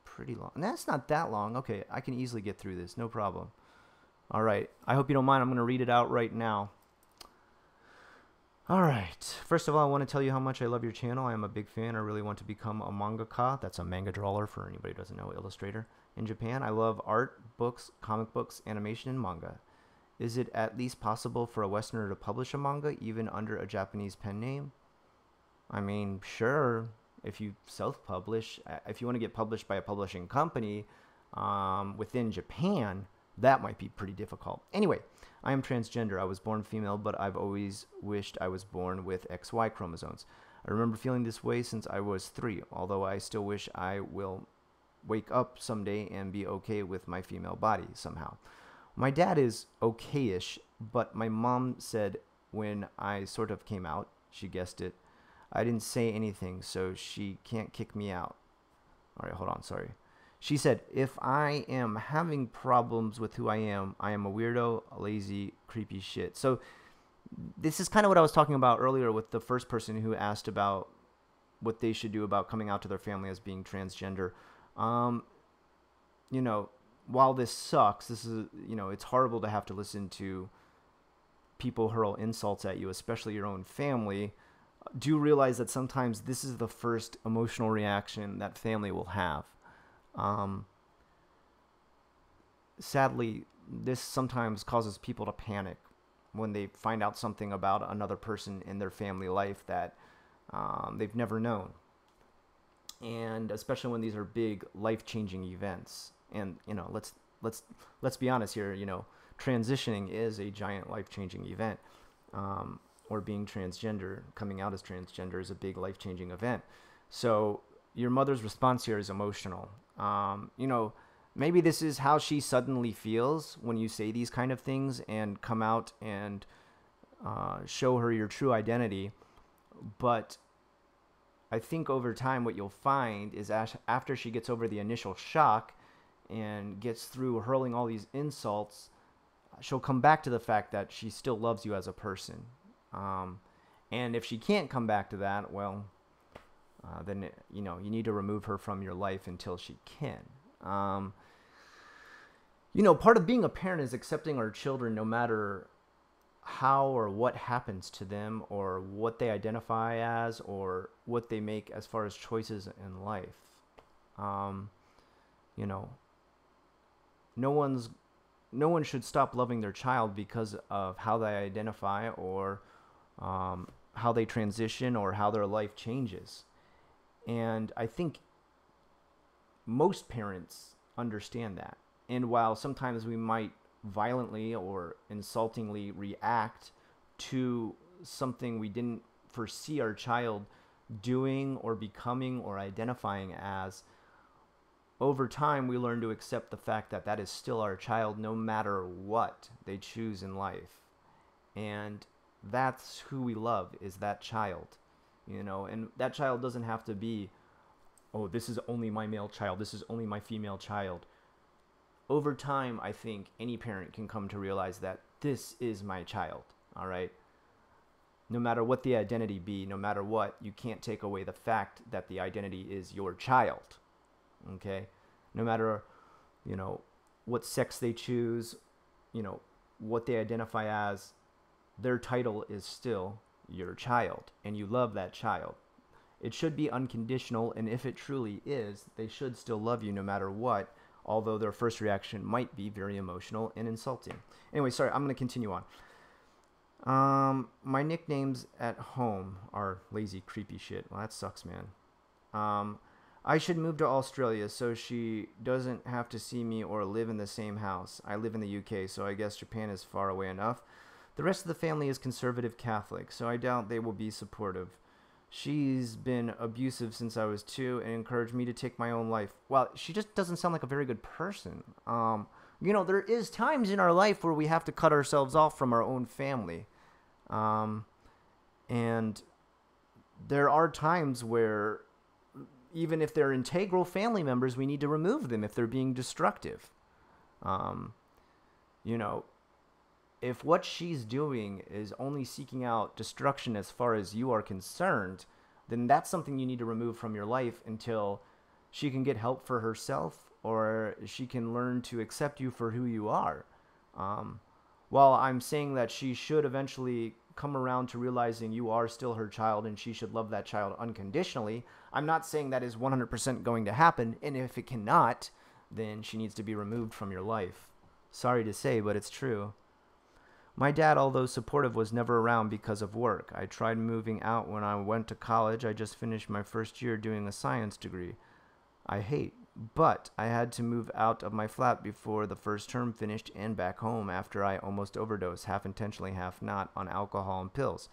pretty long. That's not that long. Okay, I can easily get through this. No problem. All right. I hope you don't mind. I'm going to read it out right now. All right. First of all, I want to tell you how much I love your channel. I am a big fan. I really want to become a mangaka. That's a manga drawer for anybody who doesn't know, illustrator. In Japan, I love art, books, comic books, animation, and manga. Is it at least possible for a Westerner to publish a manga even under a Japanese pen name? I mean, sure. If you self-publish, if you want to get published by a publishing company within Japan, that might be pretty difficult. Anyway, I am transgender. I was born female, but I've always wished I was born with XY chromosomes. I remember feeling this way since I was 3, although I still wish I will wake up someday and be okay with my female body somehow. My dad is okay-ish, but my mom said when I sort of came out, she guessed it, I didn't say anything, so she can't kick me out. All right, hold on, sorry. She said, if I am having problems with who I am a weirdo, a lazy, creepy shit. So this is kind of what I was talking about earlier with the first person who asked about what they should do about coming out to their family as being transgender. You know, while this sucks, this is, you know, it's horrible to have to listen to people hurl insults at you, especially your own family. Do realize that sometimes this is the first emotional reaction that family will have. Sadly, this sometimes causes people to panic when they find out something about another person in their family life that they've never known. And especially when these are big life-changing events. And, you know, let's be honest here, you know, transitioning is a giant life-changing event. Or being transgender, coming out as transgender is a big life-changing event. So your mother's response here is emotional. You know, maybe this is how she suddenly feels when you say these kind of things and come out and show her your true identity. But I think over time what you'll find is after she gets over the initial shock and gets through hurling all these insults, she'll come back to the fact that she still loves you as a person. And if she can't come back to that, well, then, you know, you need to remove her from your life until she can. You know, part of being a parent is accepting our children no matter how or what happens to them or what they identify as or what they make as far as choices in life. You know, no one should stop loving their child because of how they identify or how they transition or how their life changes. And I think most parents understand that. And while sometimes we might violently or insultingly react to something we didn't foresee our child doing or becoming or identifying as, over time we learn to accept the fact that that is still our child no matter what they choose in life. And that's who we love, is that child, you know. And that child doesn't have to be, oh, this is only my male child, this is only my female child. Over time, I think any parent can come to realize that this is my child, all right? No matter what the identity be, no matter what, you can't take away the fact that the identity is your child, okay? No matter, you know, what sex they choose, you know, what they identify as, their title is still your child, and you love that child. It should be unconditional, and if it truly is, they should still love you no matter what, although their first reaction might be very emotional and insulting. Anyway, sorry, I'm going to continue on. My nicknames at home are lazy, creepy shit. Well, that sucks, man. I should move to Australia so she doesn't have to see me or live in the same house. I live in the UK, so I guess Japan is far away enough. The rest of the family is conservative Catholic, so I doubt they will be supportive. She's been abusive since I was 2 and encouraged me to take my own life. Well, she just doesn't sound like a very good person. You know, there is times in our life where we have to cut ourselves off from our own family. And there are times where even if they're integral family members, we need to remove them if they're being destructive. You know, if what she's doing is only seeking out destruction as far as you are concerned, then that's something you need to remove from your life until she can get help for herself or she can learn to accept you for who you are. Um, while I'm saying that she should eventually come around to realizing you are still her child and she should love that child unconditionally, I'm not saying that is 100% going to happen. And if it cannot, then she needs to be removed from your life. Sorry to say, but it's true. My dad, although supportive, was never around because of work. I tried moving out when I went to college. I just finished my first year doing a science degree I hate, but I had to move out of my flat before the first term finished and back home after I almost overdosed, half intentionally, half not, on alcohol and pills.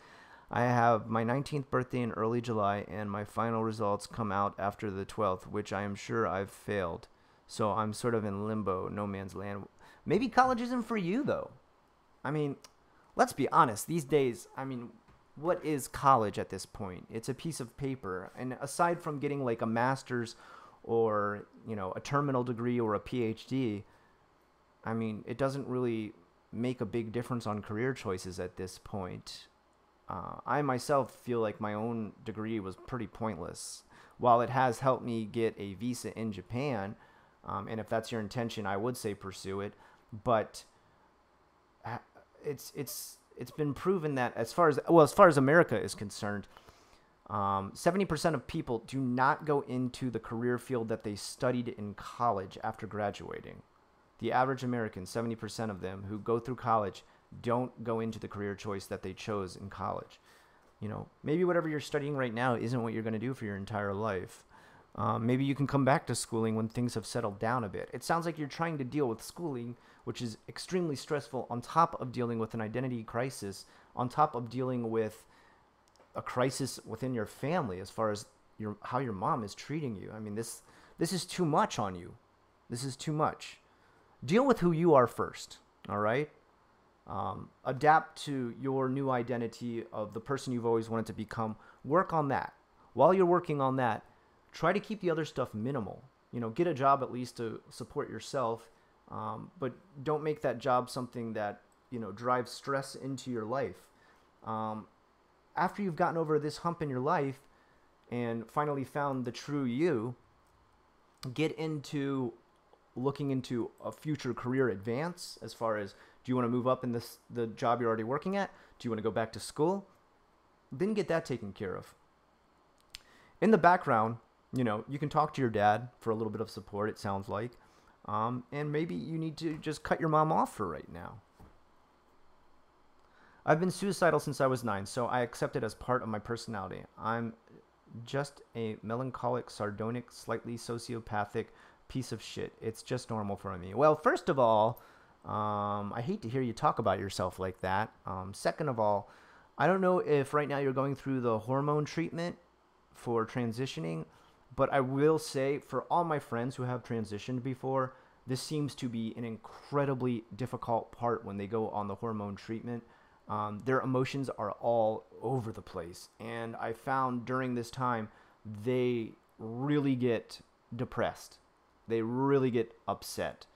I have my 19th birthday in early July, and my final results come out after the 12th, which I am sure I've failed. So I'm sort of in limbo, no man's land. Maybe college isn't for you, though. I mean, let's be honest. These days, I mean, what is college at this point? It's a piece of paper. And aside from getting like a master's or, you know, a terminal degree or a PhD, I mean, it doesn't really make a big difference on career choices at this point. I myself feel like my own degree was pretty pointless. While it has helped me get a visa in Japan, and if that's your intention, I would say pursue it. But it's been proven that as far as America is concerned, 70% of people do not go into the career field that they studied in college after graduating. The average American, 70% of them who go through college don't go into the career choice that they chose in college. You know, maybe whatever you're studying right now isn't what you're going to do for your entire life. Maybe you can come back to schooling when things have settled down a bit. It sounds like you're trying to deal with schooling, which is extremely stressful, on top of dealing with an identity crisis, on top of dealing with a crisis within your family as far as how your mom is treating you. I mean, this is too much on you. This is too much. Deal with who you are first, all right? Adapt to your new identity of the person you've always wanted to become. Work on that. While you're working on that, try to keep the other stuff minimal. You know, get a job at least to support yourself, but don't make that job something that, you know, drives stress into your life. After you've gotten over this hump in your life and finally found the true you, get into looking into a future career advance as far as, do you want to move up in the job you're already working at? Do you want to go back to school? Then get that taken care of. In the background, you know, you can talk to your dad for a little bit of support, it sounds like. And maybe you need to just cut your mom off for right now. I've been suicidal since I was 9, so I accept it as part of my personality. I'm just a melancholic, sardonic, slightly sociopathic piece of shit. It's just normal for me. Well, first of all, I hate to hear you talk about yourself like that. Second of all, I don't know if right now you're going through the hormone treatment for transitioning, but I will say for all my friends who have transitioned before, this seems to be an incredibly difficult part when they go on the hormone treatment. Their emotions are all over the place. And I found during this time, they really get depressed. They really get upset.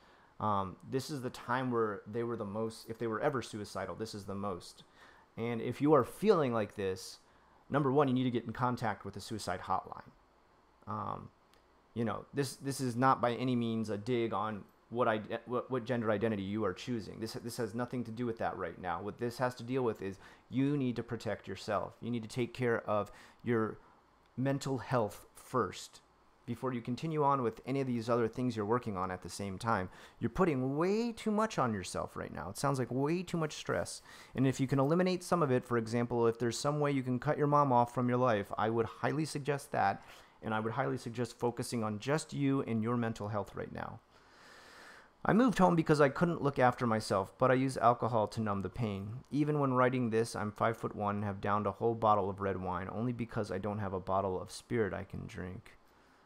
This is the time where they were the most, if they were ever suicidal, this is the most. And if you are feeling like this, number one, you need to get in contact with the suicide hotline. You know, this is not by any means a dig on what gender identity you are choosing. This has nothing to do with that right now. What this has to deal with is you need to protect yourself. You need to take care of your mental health first before you continue on with any of these other things you're working on at the same time. You're putting way too much on yourself right now. It sounds like way too much stress. And if you can eliminate some of it, for example, if there's some way you can cut your mom off from your life, I would highly suggest that. And I would highly suggest focusing on just you and your mental health right now. I moved home because I couldn't look after myself, but I use alcohol to numb the pain. Even when writing this, I'm 5'1" and have downed a whole bottle of red wine, only because I don't have a bottle of spirit I can drink.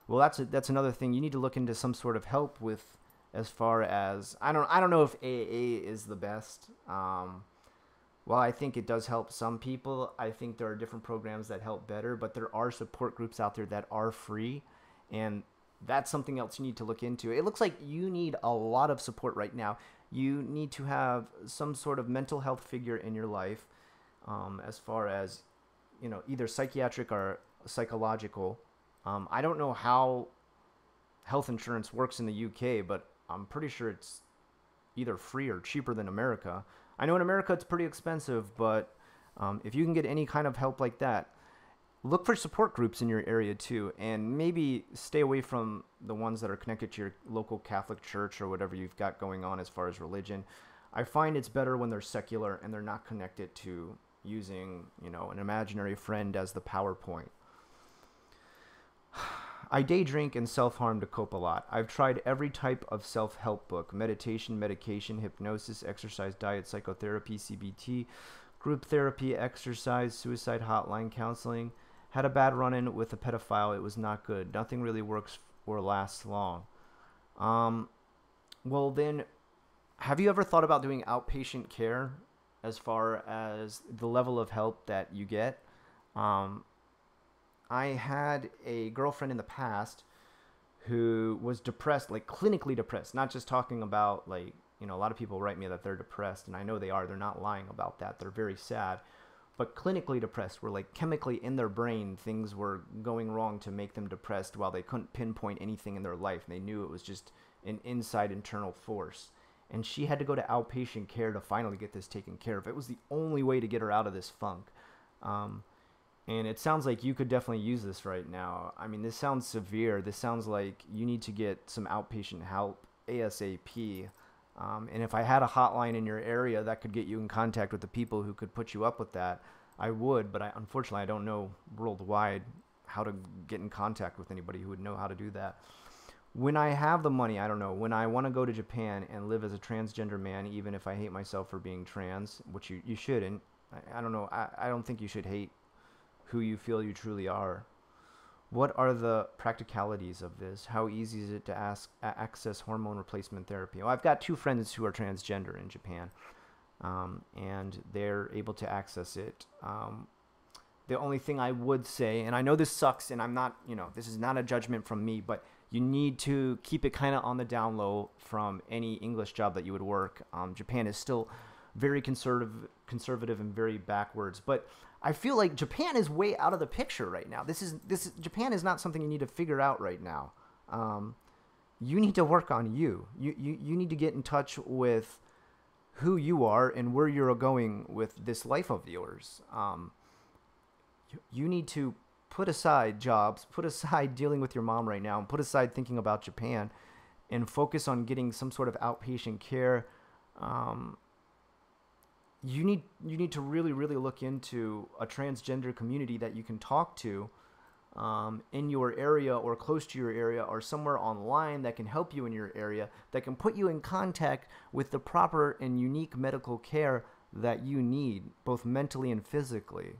Well, that's another thing. You need to look into some sort of help with, as far as, I don't know if AA is the best. While I think it does help some people, I think there are different programs that help better, but there are support groups out there that are free, and that's something else you need to look into. It looks like you need a lot of support right now. you need to have some sort of mental health figure in your life, as far as, either psychiatric or psychological. I don't know how health insurance works in the UK, but I'm pretty sure it's either free or cheaper than America. I know in America it's pretty expensive, but if you can get any kind of help like that, look for support groups in your area too, and maybe stay away from the ones that are connected to your local Catholic church or whatever you've got going on as far as religion. I find it's better when they're secular and they're not connected to using, an imaginary friend as the PowerPoint. I day drink and self-harm to cope a lot. I've tried every type of self-help book: meditation, medication, hypnosis, exercise, diet, psychotherapy, CBT, group therapy, exercise, suicide hotline, counseling. Had a bad run-in with a pedophile. It was not good. Nothing really works or lasts long. Well then, have you ever thought about doing outpatient care as far as the level of help that you get? I had a girlfriend in the past who was depressed, like clinically depressed, not just talking about like, a lot of people write me that they're depressed, and I know they are. They're not lying about that. They're very sad. But clinically depressed, where like chemically in their brain things were going wrong to make them depressed, while they couldn't pinpoint anything in their life. And they knew it was just an inside internal force. And she had to go to outpatient care to finally get this taken care of. It was the only way to get her out of this funk. And it sounds like you could definitely use this right now. I mean, this sounds severe. This sounds like you need to get some outpatient help ASAP. And if I had a hotline in your area that could get you in contact with the people who could put you up with that, I would. But unfortunately, I don't know worldwide how to get in contact with anybody who would know how to do that. When I have the money, I don't know, when I want to go to Japan and live as a transgender man, even if I hate myself for being trans, which you shouldn't. I don't know. I don't think you should hate who you feel you truly are. What are the practicalities of this? How easy is it to access hormone replacement therapy? Well, I've got 2 friends who are transgender in Japan, and they're able to access it. The only thing I would say, and I know this sucks, and I'm not, this is not a judgment from me, but you need to keep it kind of on the down low from any English job that you would work. Japan is still very conservative and very backwards, but I feel like Japan is way out of the picture right now. Japan is not something you need to figure out right now. You need to work on you. You need to get in touch with who you are and where you're going with this life of yours. You need to put aside jobs, put aside dealing with your mom right now, and put aside thinking about Japan, and focus on getting some sort of outpatient care. You need to really, really look into a transgender community that you can talk to in your area or close to your area, or somewhere online that can help you in your area, that can put you in contact with the proper and unique medical care that you need, both mentally and physically.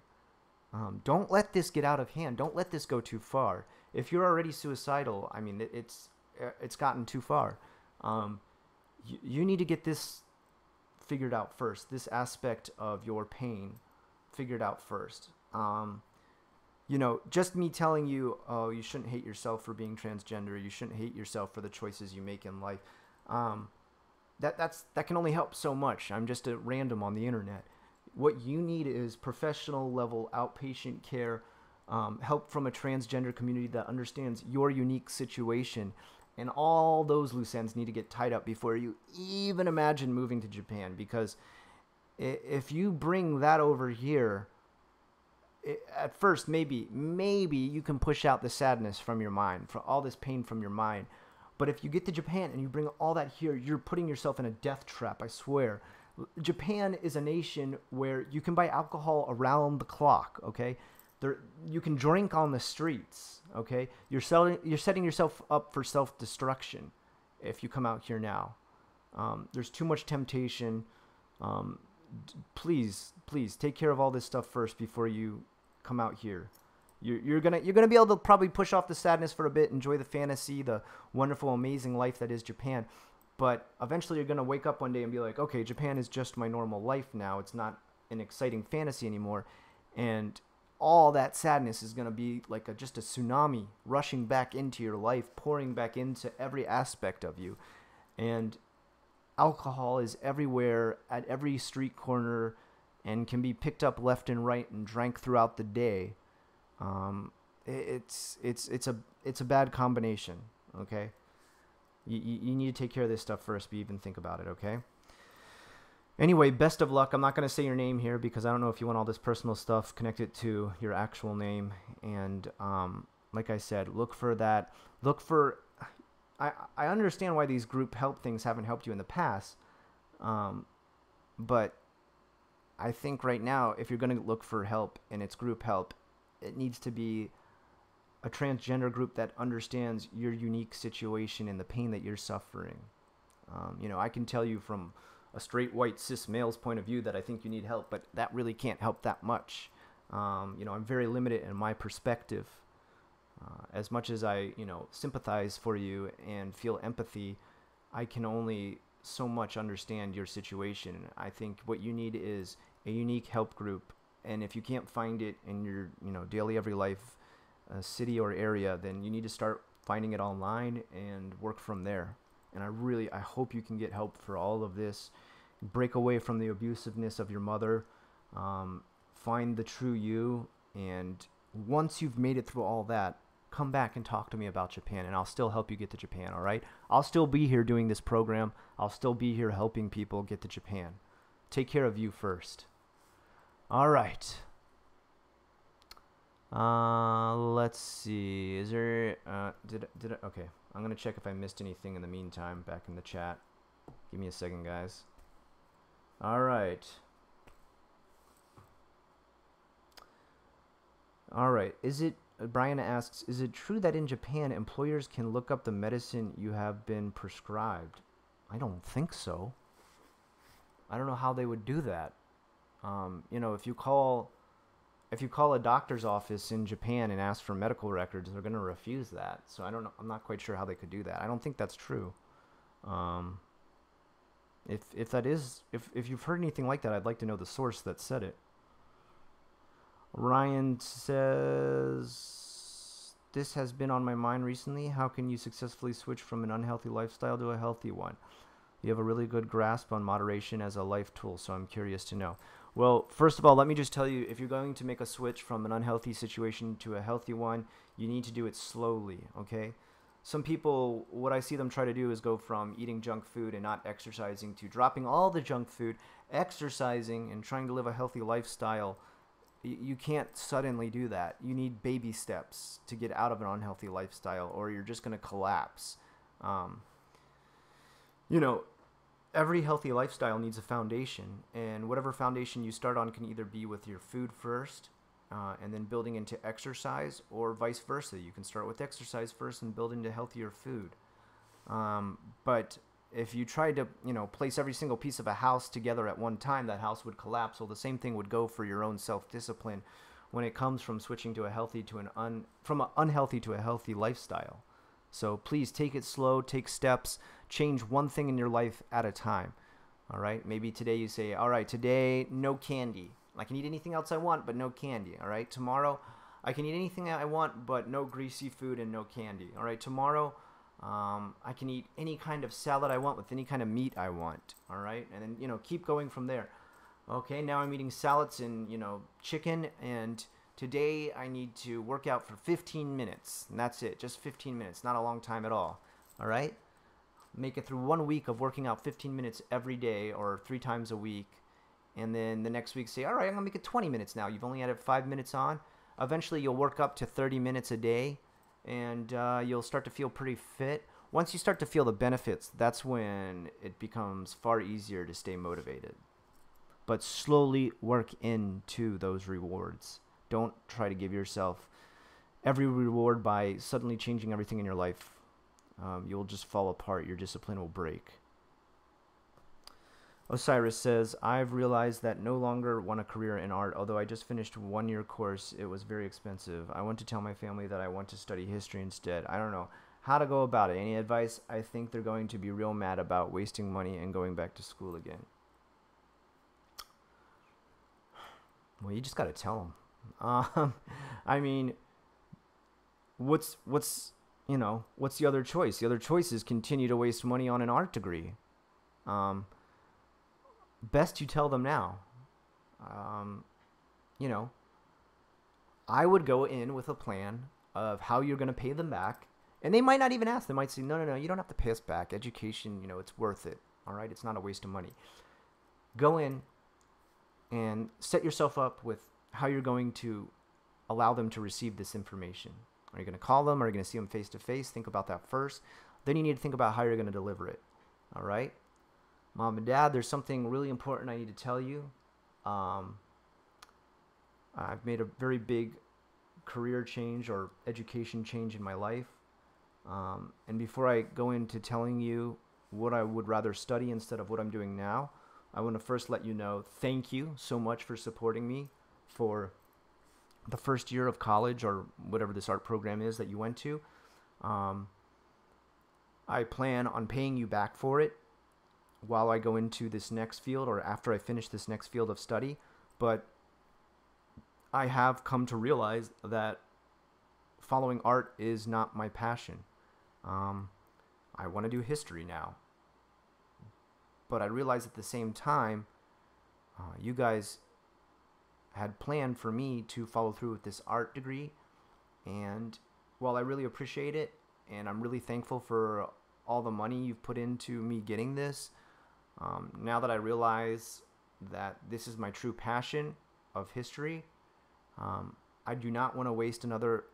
Don't let this get out of hand. Don't let this go too far. If you're already suicidal, I mean, it's gotten too far. You need to get this figured out first. This aspect of your pain figured out first. Just me telling you, oh, you shouldn't hate yourself for being transgender. You shouldn't hate yourself for the choices you make in life. That can only help so much. I'm just a random on the internet. What you need is professional level outpatient care, help from a transgender community that understands your unique situation. And all those loose ends need to get tied up before you even imagine moving to Japan. Because if you bring that over here, at first, maybe you can push out the sadness from your mind, for all this pain from your mind. But if you get to Japan and you bring all that here, you're putting yourself in a death trap, I swear. Japan is a nation where you can buy alcohol around the clock, okay? You can drink on the streets, okay? You're setting yourself up for self-destruction if you come out here now. There's too much temptation. Please take care of all this stuff first before you come out here. You're gonna be able to probably push off the sadness for a bit, enjoy the fantasy, the wonderful, amazing life that is Japan. But eventually you're gonna wake up one day and be like, okay, Japan is just my normal life now. It's not an exciting fantasy anymore, and all that sadness is gonna be like just a tsunami rushing back into your life, pouring back into every aspect of you. And alcohol is everywhere at every street corner and can be picked up left and right and drank throughout the day. It's a bad combination. Okay, you need to take care of this stuff first, but even think about it. Okay. Anyway, best of luck. I'm not going to say your name here because I don't know if you want all this personal stuff connected to your actual name. And like I said, look for that. Look for. I understand why these group help things haven't helped you in the past, but I think right now, if you're going to look for help and it's group help, it needs to be a transgender group that understands your unique situation and the pain that you're suffering. I can tell you from a straight white cis male's point of view that I think you need help, but that really can't help that much. I'm very limited in my perspective. As much as I, sympathize for you and feel empathy, I can only so much understand your situation. I think what you need is a unique help group, and if you can't find it in your, daily every life city or area, then you need to start finding it online and work from there. And I hope you can get help for all of this. Break away from the abusiveness of your mother. Find the true you, and once you've made it through all that, come back and talk to me about Japan, and I'll still help you get to Japan, all right? I'll still be here doing this program. I'll still be here helping people get to Japan. Take care of you first. All right. Let's see. Is there okay. I'm going to check if I missed anything in the meantime back in the chat. Give me a second, guys. All right. All right. Brian asks, is it true that in Japan, employers can look up the medicine you have been prescribed? I don't think so. I don't know how they would do that. If you call a doctor's office in Japan and ask for medical records, they're going to refuse that. So I don't know. I'm not quite sure how they could do that. I don't think that's true. If that is, if you've heard anything like that, I'd like to know the source that said it. Ryan says, this has been on my mind recently. How can you successfully switch from an unhealthy lifestyle to a healthy one? You have a really good grasp on moderation as a life tool, so I'm curious to know. Well, first of all, let me just tell you, if you're going to make a switch from an unhealthy situation to a healthy one, you need to do it slowly, okay? Some people, what I see them try to do is go from eating junk food and not exercising to dropping all the junk food, exercising, and trying to live a healthy lifestyle. You can't suddenly do that. You need baby steps to get out of an unhealthy lifestyle, or you're just going to collapse. Every healthy lifestyle needs a foundation, and whatever foundation you start on can either be with your food first, and then building into exercise, or vice versa. You can start with exercise first and build into healthier food. But if you tried to, place every single piece of a house together at one time, that house would collapse. Well, the same thing would go for your own self-discipline when it comes from switching to from an unhealthy to a healthy lifestyle. So please take it slow, take steps, change one thing in your life at a time. All right. Maybe today you say, all right, today, no candy. I can eat anything else I want, but no candy. All right. Tomorrow, I can eat anything I want, but no greasy food and no candy. All right. Tomorrow, I can eat any kind of salad I want with any kind of meat I want. All right. And then, keep going from there. Okay. Now I'm eating salads and, chicken, and today I need to work out for 15 minutes, and that's it. Just 15 minutes, not a long time at all. All right? Make it through 1 week of working out 15 minutes every day or 3 times a week. And then the next week say, all right, I'm going to make it 20 minutes now. You've only added 5 minutes on. Eventually you'll work up to 30 minutes a day, and you'll start to feel pretty fit. Once you start to feel the benefits, that's when it becomes far easier to stay motivated. But slowly work into those rewards. Don't try to give yourself every reward by suddenly changing everything in your life. You'll just fall apart. Your discipline will break. Osiris says, I've realized that no longer want a career in art. Although I just finished a 1-year course, it was very expensive. I want to tell my family that I want to study history instead. I don't know how to go about it. Any advice? I think they're going to be real mad about wasting money and going back to school again. Well, you just got to tell them. I mean, what's the other choice? The other choice is continue to waste money on an art degree. best you tell them now. Um, you know, I would go in with a plan of how you're going to pay them back. And they might not even ask. They might say, no, no, no, you don't have to pay us back. Education, it's worth it. All right? It's not a waste of money. Go in and set yourself up with how you're going to allow them to receive this information. Are you going to call them? Are you going to see them face to face? Think about that first. Then you need to think about how you're going to deliver it. All right? Mom and Dad, there's something really important I need to tell you. I've made a very big career change or education change in my life. And before I go into telling you what I would rather study instead of what I'm doing now, I want to first let you know, thank you so much for supporting me for the first year of college or whatever this art program is that you went to. I plan on paying you back for it while I go into this next field or after I finish this next field of study. But I have come to realize that following art is not my passion. I want to do history now. But I realized at the same time, you guys had planned for me to follow through with this art degree. And while I really appreciate it, and I'm really thankful for all the money you've put into me getting this, now that I realize that this is my true passion of history, I do not want to waste another,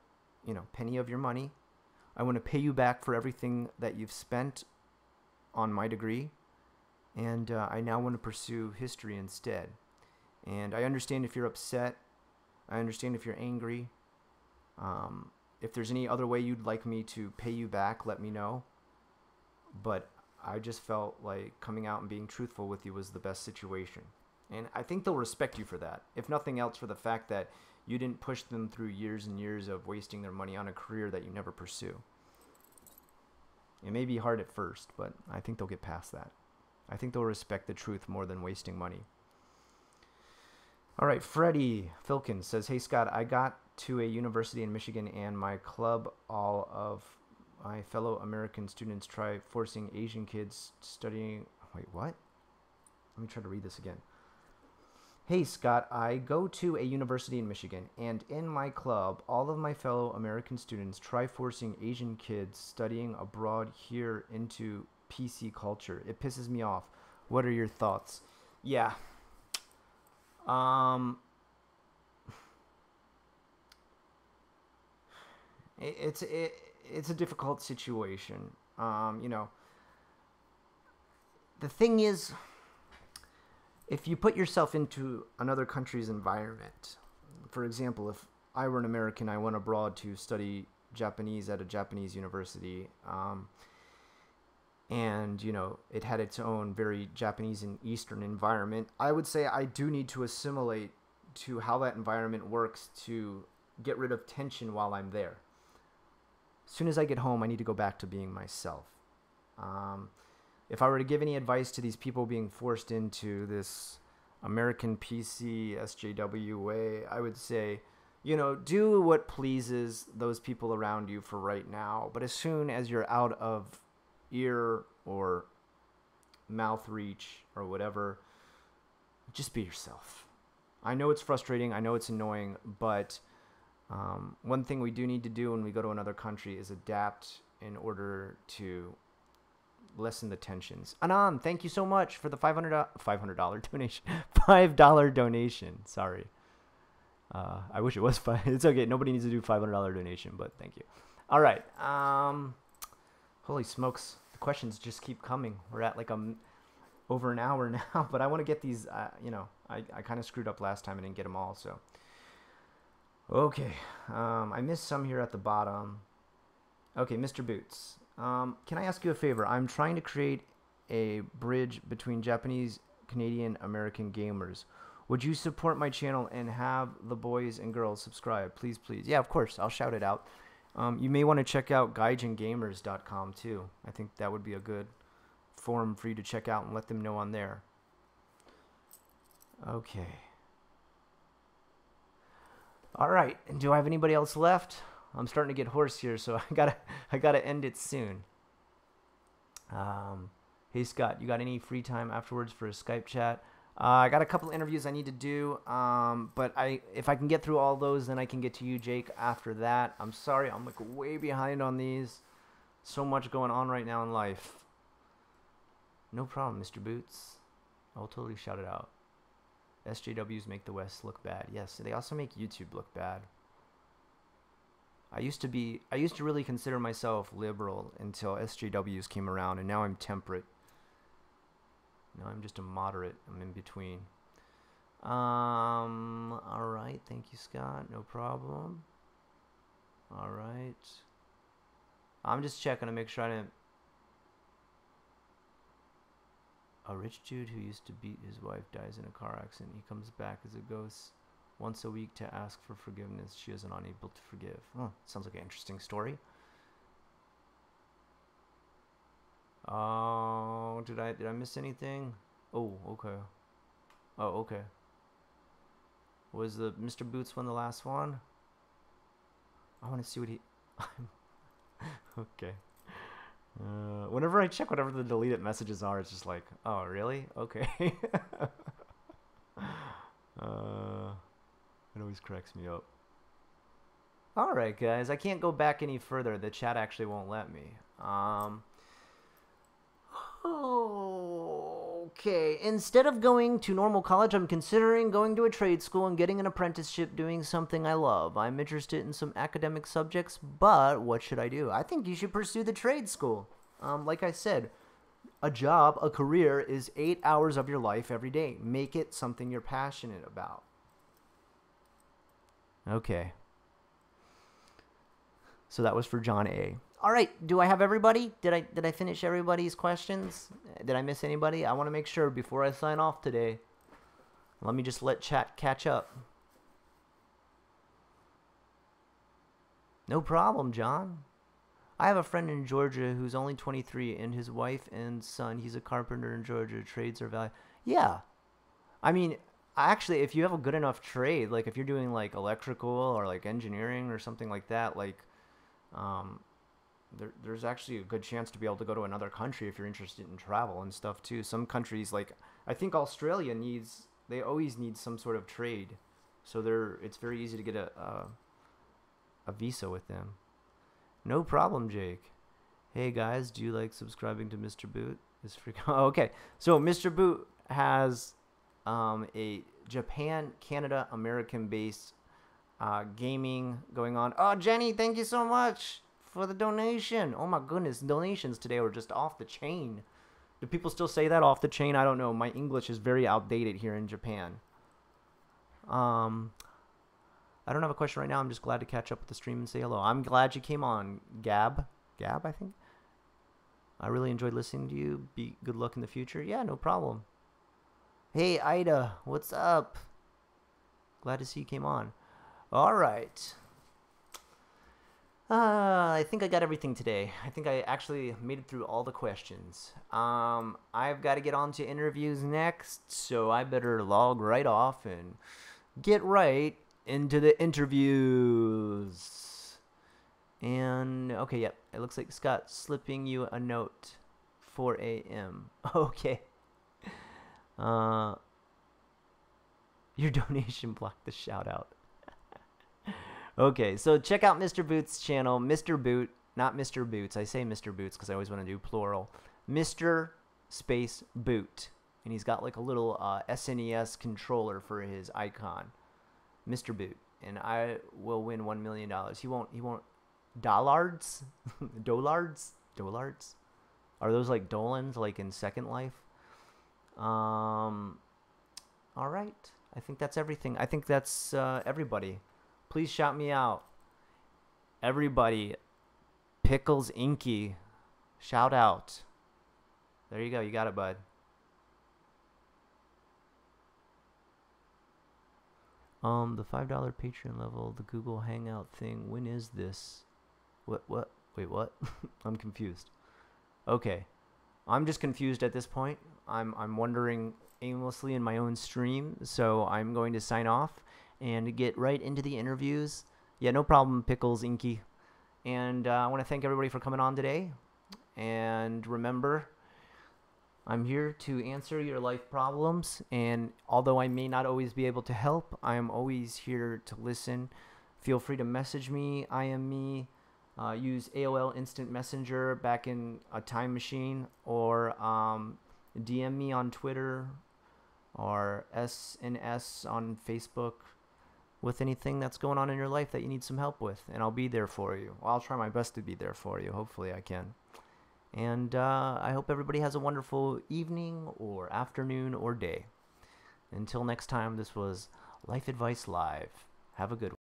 penny of your money. I want to pay you back for everything that you've spent on my degree. And I now want to pursue history instead. And I understand if you're upset. I understand if you're angry. If there's any other way you'd like me to pay you back, let me know. But I just felt like coming out and being truthful with you was the best situation. And I think they'll respect you for that. If nothing else, for the fact that you didn't push them through years and years of wasting their money on a career that you never pursue. It may be hard at first, but I think they'll get past that. I think they'll respect the truth more than wasting money. All right, Freddie Filkins says, hey, Scott, I got to a university in Michigan and my club, all of my fellow American students try forcing Asian kids studying. Wait, what? Let me try to read this again. Hey, Scott, I go to a university in Michigan, and in my club, all of my fellow American students try forcing Asian kids studying abroad here into PC culture. It pisses me off. What are your thoughts? Yeah. It's a difficult situation. The thing is, if you put yourself into another country's environment, for example, if I were an American, I went abroad to study Japanese at a Japanese university, and, it had its own very Japanese and Eastern environment, I would say I do need to assimilate to how that environment works to get rid of tension while I'm there. As soon as I get home, I need to go back to being myself. If I were to give any advice to these people being forced into this American PC SJW way, I would say, do what pleases those people around you for right now. But as soon as you're out of ear or mouth reach or whatever, just be yourself. I know it's frustrating. I know it's annoying. But one thing we do need to do when we go to another country is adapt in order to lessen the tensions. Anand, thank you so much for the $500 donation. $5 donation. Sorry. I wish it was $5. It's okay. Nobody needs to do $500 donation, but thank you. All right. Holy smokes. The questions just keep coming. We're at like over an hour now, but I want to get these, I kind of screwed up last time and didn't get them all, so. Okay. I missed some here at the bottom. Okay, Mr. Boots. Can I ask you a favor? I'm trying to create a bridge between Japanese, Canadian, American gamers. Would you support my channel and have the boys and girls subscribe? Please, please. Yeah, of course. I'll shout it out. You may want to check out gaijingamers.com too. I think that would be a good forum for you to check out and let them know on there. Okay. All right. And do I have anybody else left? I'm starting to get hoarse here, so I gotta end it soon. Hey, Hey, Scott, you got any free time afterwards for a Skype chat? I got a couple interviews I need to do, but if I can get through all those, then I can get to you, Jake, after that. I'm sorry, I'm like way behind on these. So much going on right now in life. No problem, Mr. Boots. I'll totally shout it out. SJWs make the West look bad. Yes, they also make YouTube look bad. I used to really consider myself liberal until SJWs came around, and now I'm temperate. Now I'm just a moderate. I'm in between. All right. Thank you, Scott. No problem. All right. I'm just checking to make sure I didn't. A rich dude who used to beat his wife dies in a car accident. He comes back as a ghost once a week to ask for forgiveness. She is unable to forgive. Oh, sounds like an interesting story. Oh, did I miss anything? Oh, okay. Oh, okay. Was the Mr. Boots one the last one? I want to see what he. Okay. Whenever I check whatever the deleted messages are, it's just like, oh, really? Okay. It always cracks me up. All right, guys. I can't go back any further. The chat actually won't let me. Okay. Instead of going to normal college, I'm considering going to a trade school and getting an apprenticeship doing something I love. I'm interested in some academic subjects, but what should I do? I think you should pursue the trade school. Like I said, a job, a career is 8 hours of your life every day. Make it something you're passionate about. Okay. So that was for John A. All right, do I have everybody? Did I finish everybody's questions? Did I miss anybody? I want to make sure before I sign off today. Let me just let chat catch up. No problem, John. I have a friend in Georgia who's only 23, and his wife and son, he's a carpenter in Georgia. Trades are valuable. Yeah. I mean, actually, if you have a good enough trade, like if you're doing like electrical or like engineering or something like that, like there's actually a good chance to be able to go to another country if you're interested in travel and stuff too. Some countries, like I think Australia they always need some sort of trade, so it's very easy to get a visa with them. No problem, Jake. Hey guys, do you like subscribing to Mr. Boot? Oh, okay, so Mr. Boot has a Japan, Canada, American-based gaming going on. Oh, Jenny, thank you so much for the donation. Oh my goodness, donations today were just off the chain. Do people still say that, off the chain? I don't know. My English is very outdated here in Japan. I don't have a question right now. I'm just glad to catch up with the stream and say hello. I'm glad you came on, Gab, I think. I really enjoyed listening to you. Good luck in the future. Yeah, no problem. Hey, Ida, what's up? Glad to see you came on. All right. I think I got everything today. I think I actually made it through all the questions. I've got to get on to interviews next, so I better log right off and get right into the interviews. And, okay, yep. It looks like Scott's slipping you a note. 4 a.m. Okay. Your donation blocked the shout out. Okay, so check out Mr. Boots' channel. Mr. Boot, not Mr. Boots. I say Mr. Boots because I always want to do plural. Mr. Space Boot. And he's got like a little SNES controller for his icon. Mr. Boot. And I will win $1 million. He won't dollards? Dollards? Dollards? Are those like Dolans like in Second Life? All right. I think that's everything. I think that's everybody. Please shout me out. Everybody. Pickles Inky. Shout out. There you go. You got it, bud. The $5 Patreon level, the Google Hangout thing. When is this? What? Wait, what? I'm confused. Okay. I'm just confused at this point. I'm wandering aimlessly in my own stream, so I'm going to sign off and get right into the interviews. Yeah, no problem, Pickles Inky. And I want to thank everybody for coming on today. And remember, I'm here to answer your life problems, and although I may not always be able to help, I am always here to listen. Feel free to message me, IM me, use AOL Instant Messenger back in a time machine, or DM me on Twitter or SNS on Facebook with anything that's going on in your life that you need some help with, and I'll be there for you. Well, I'll try my best to be there for you. Hopefully, I can. And I hope everybody has a wonderful evening or afternoon or day. Until next time, this was Life Advice Live. Have a good one.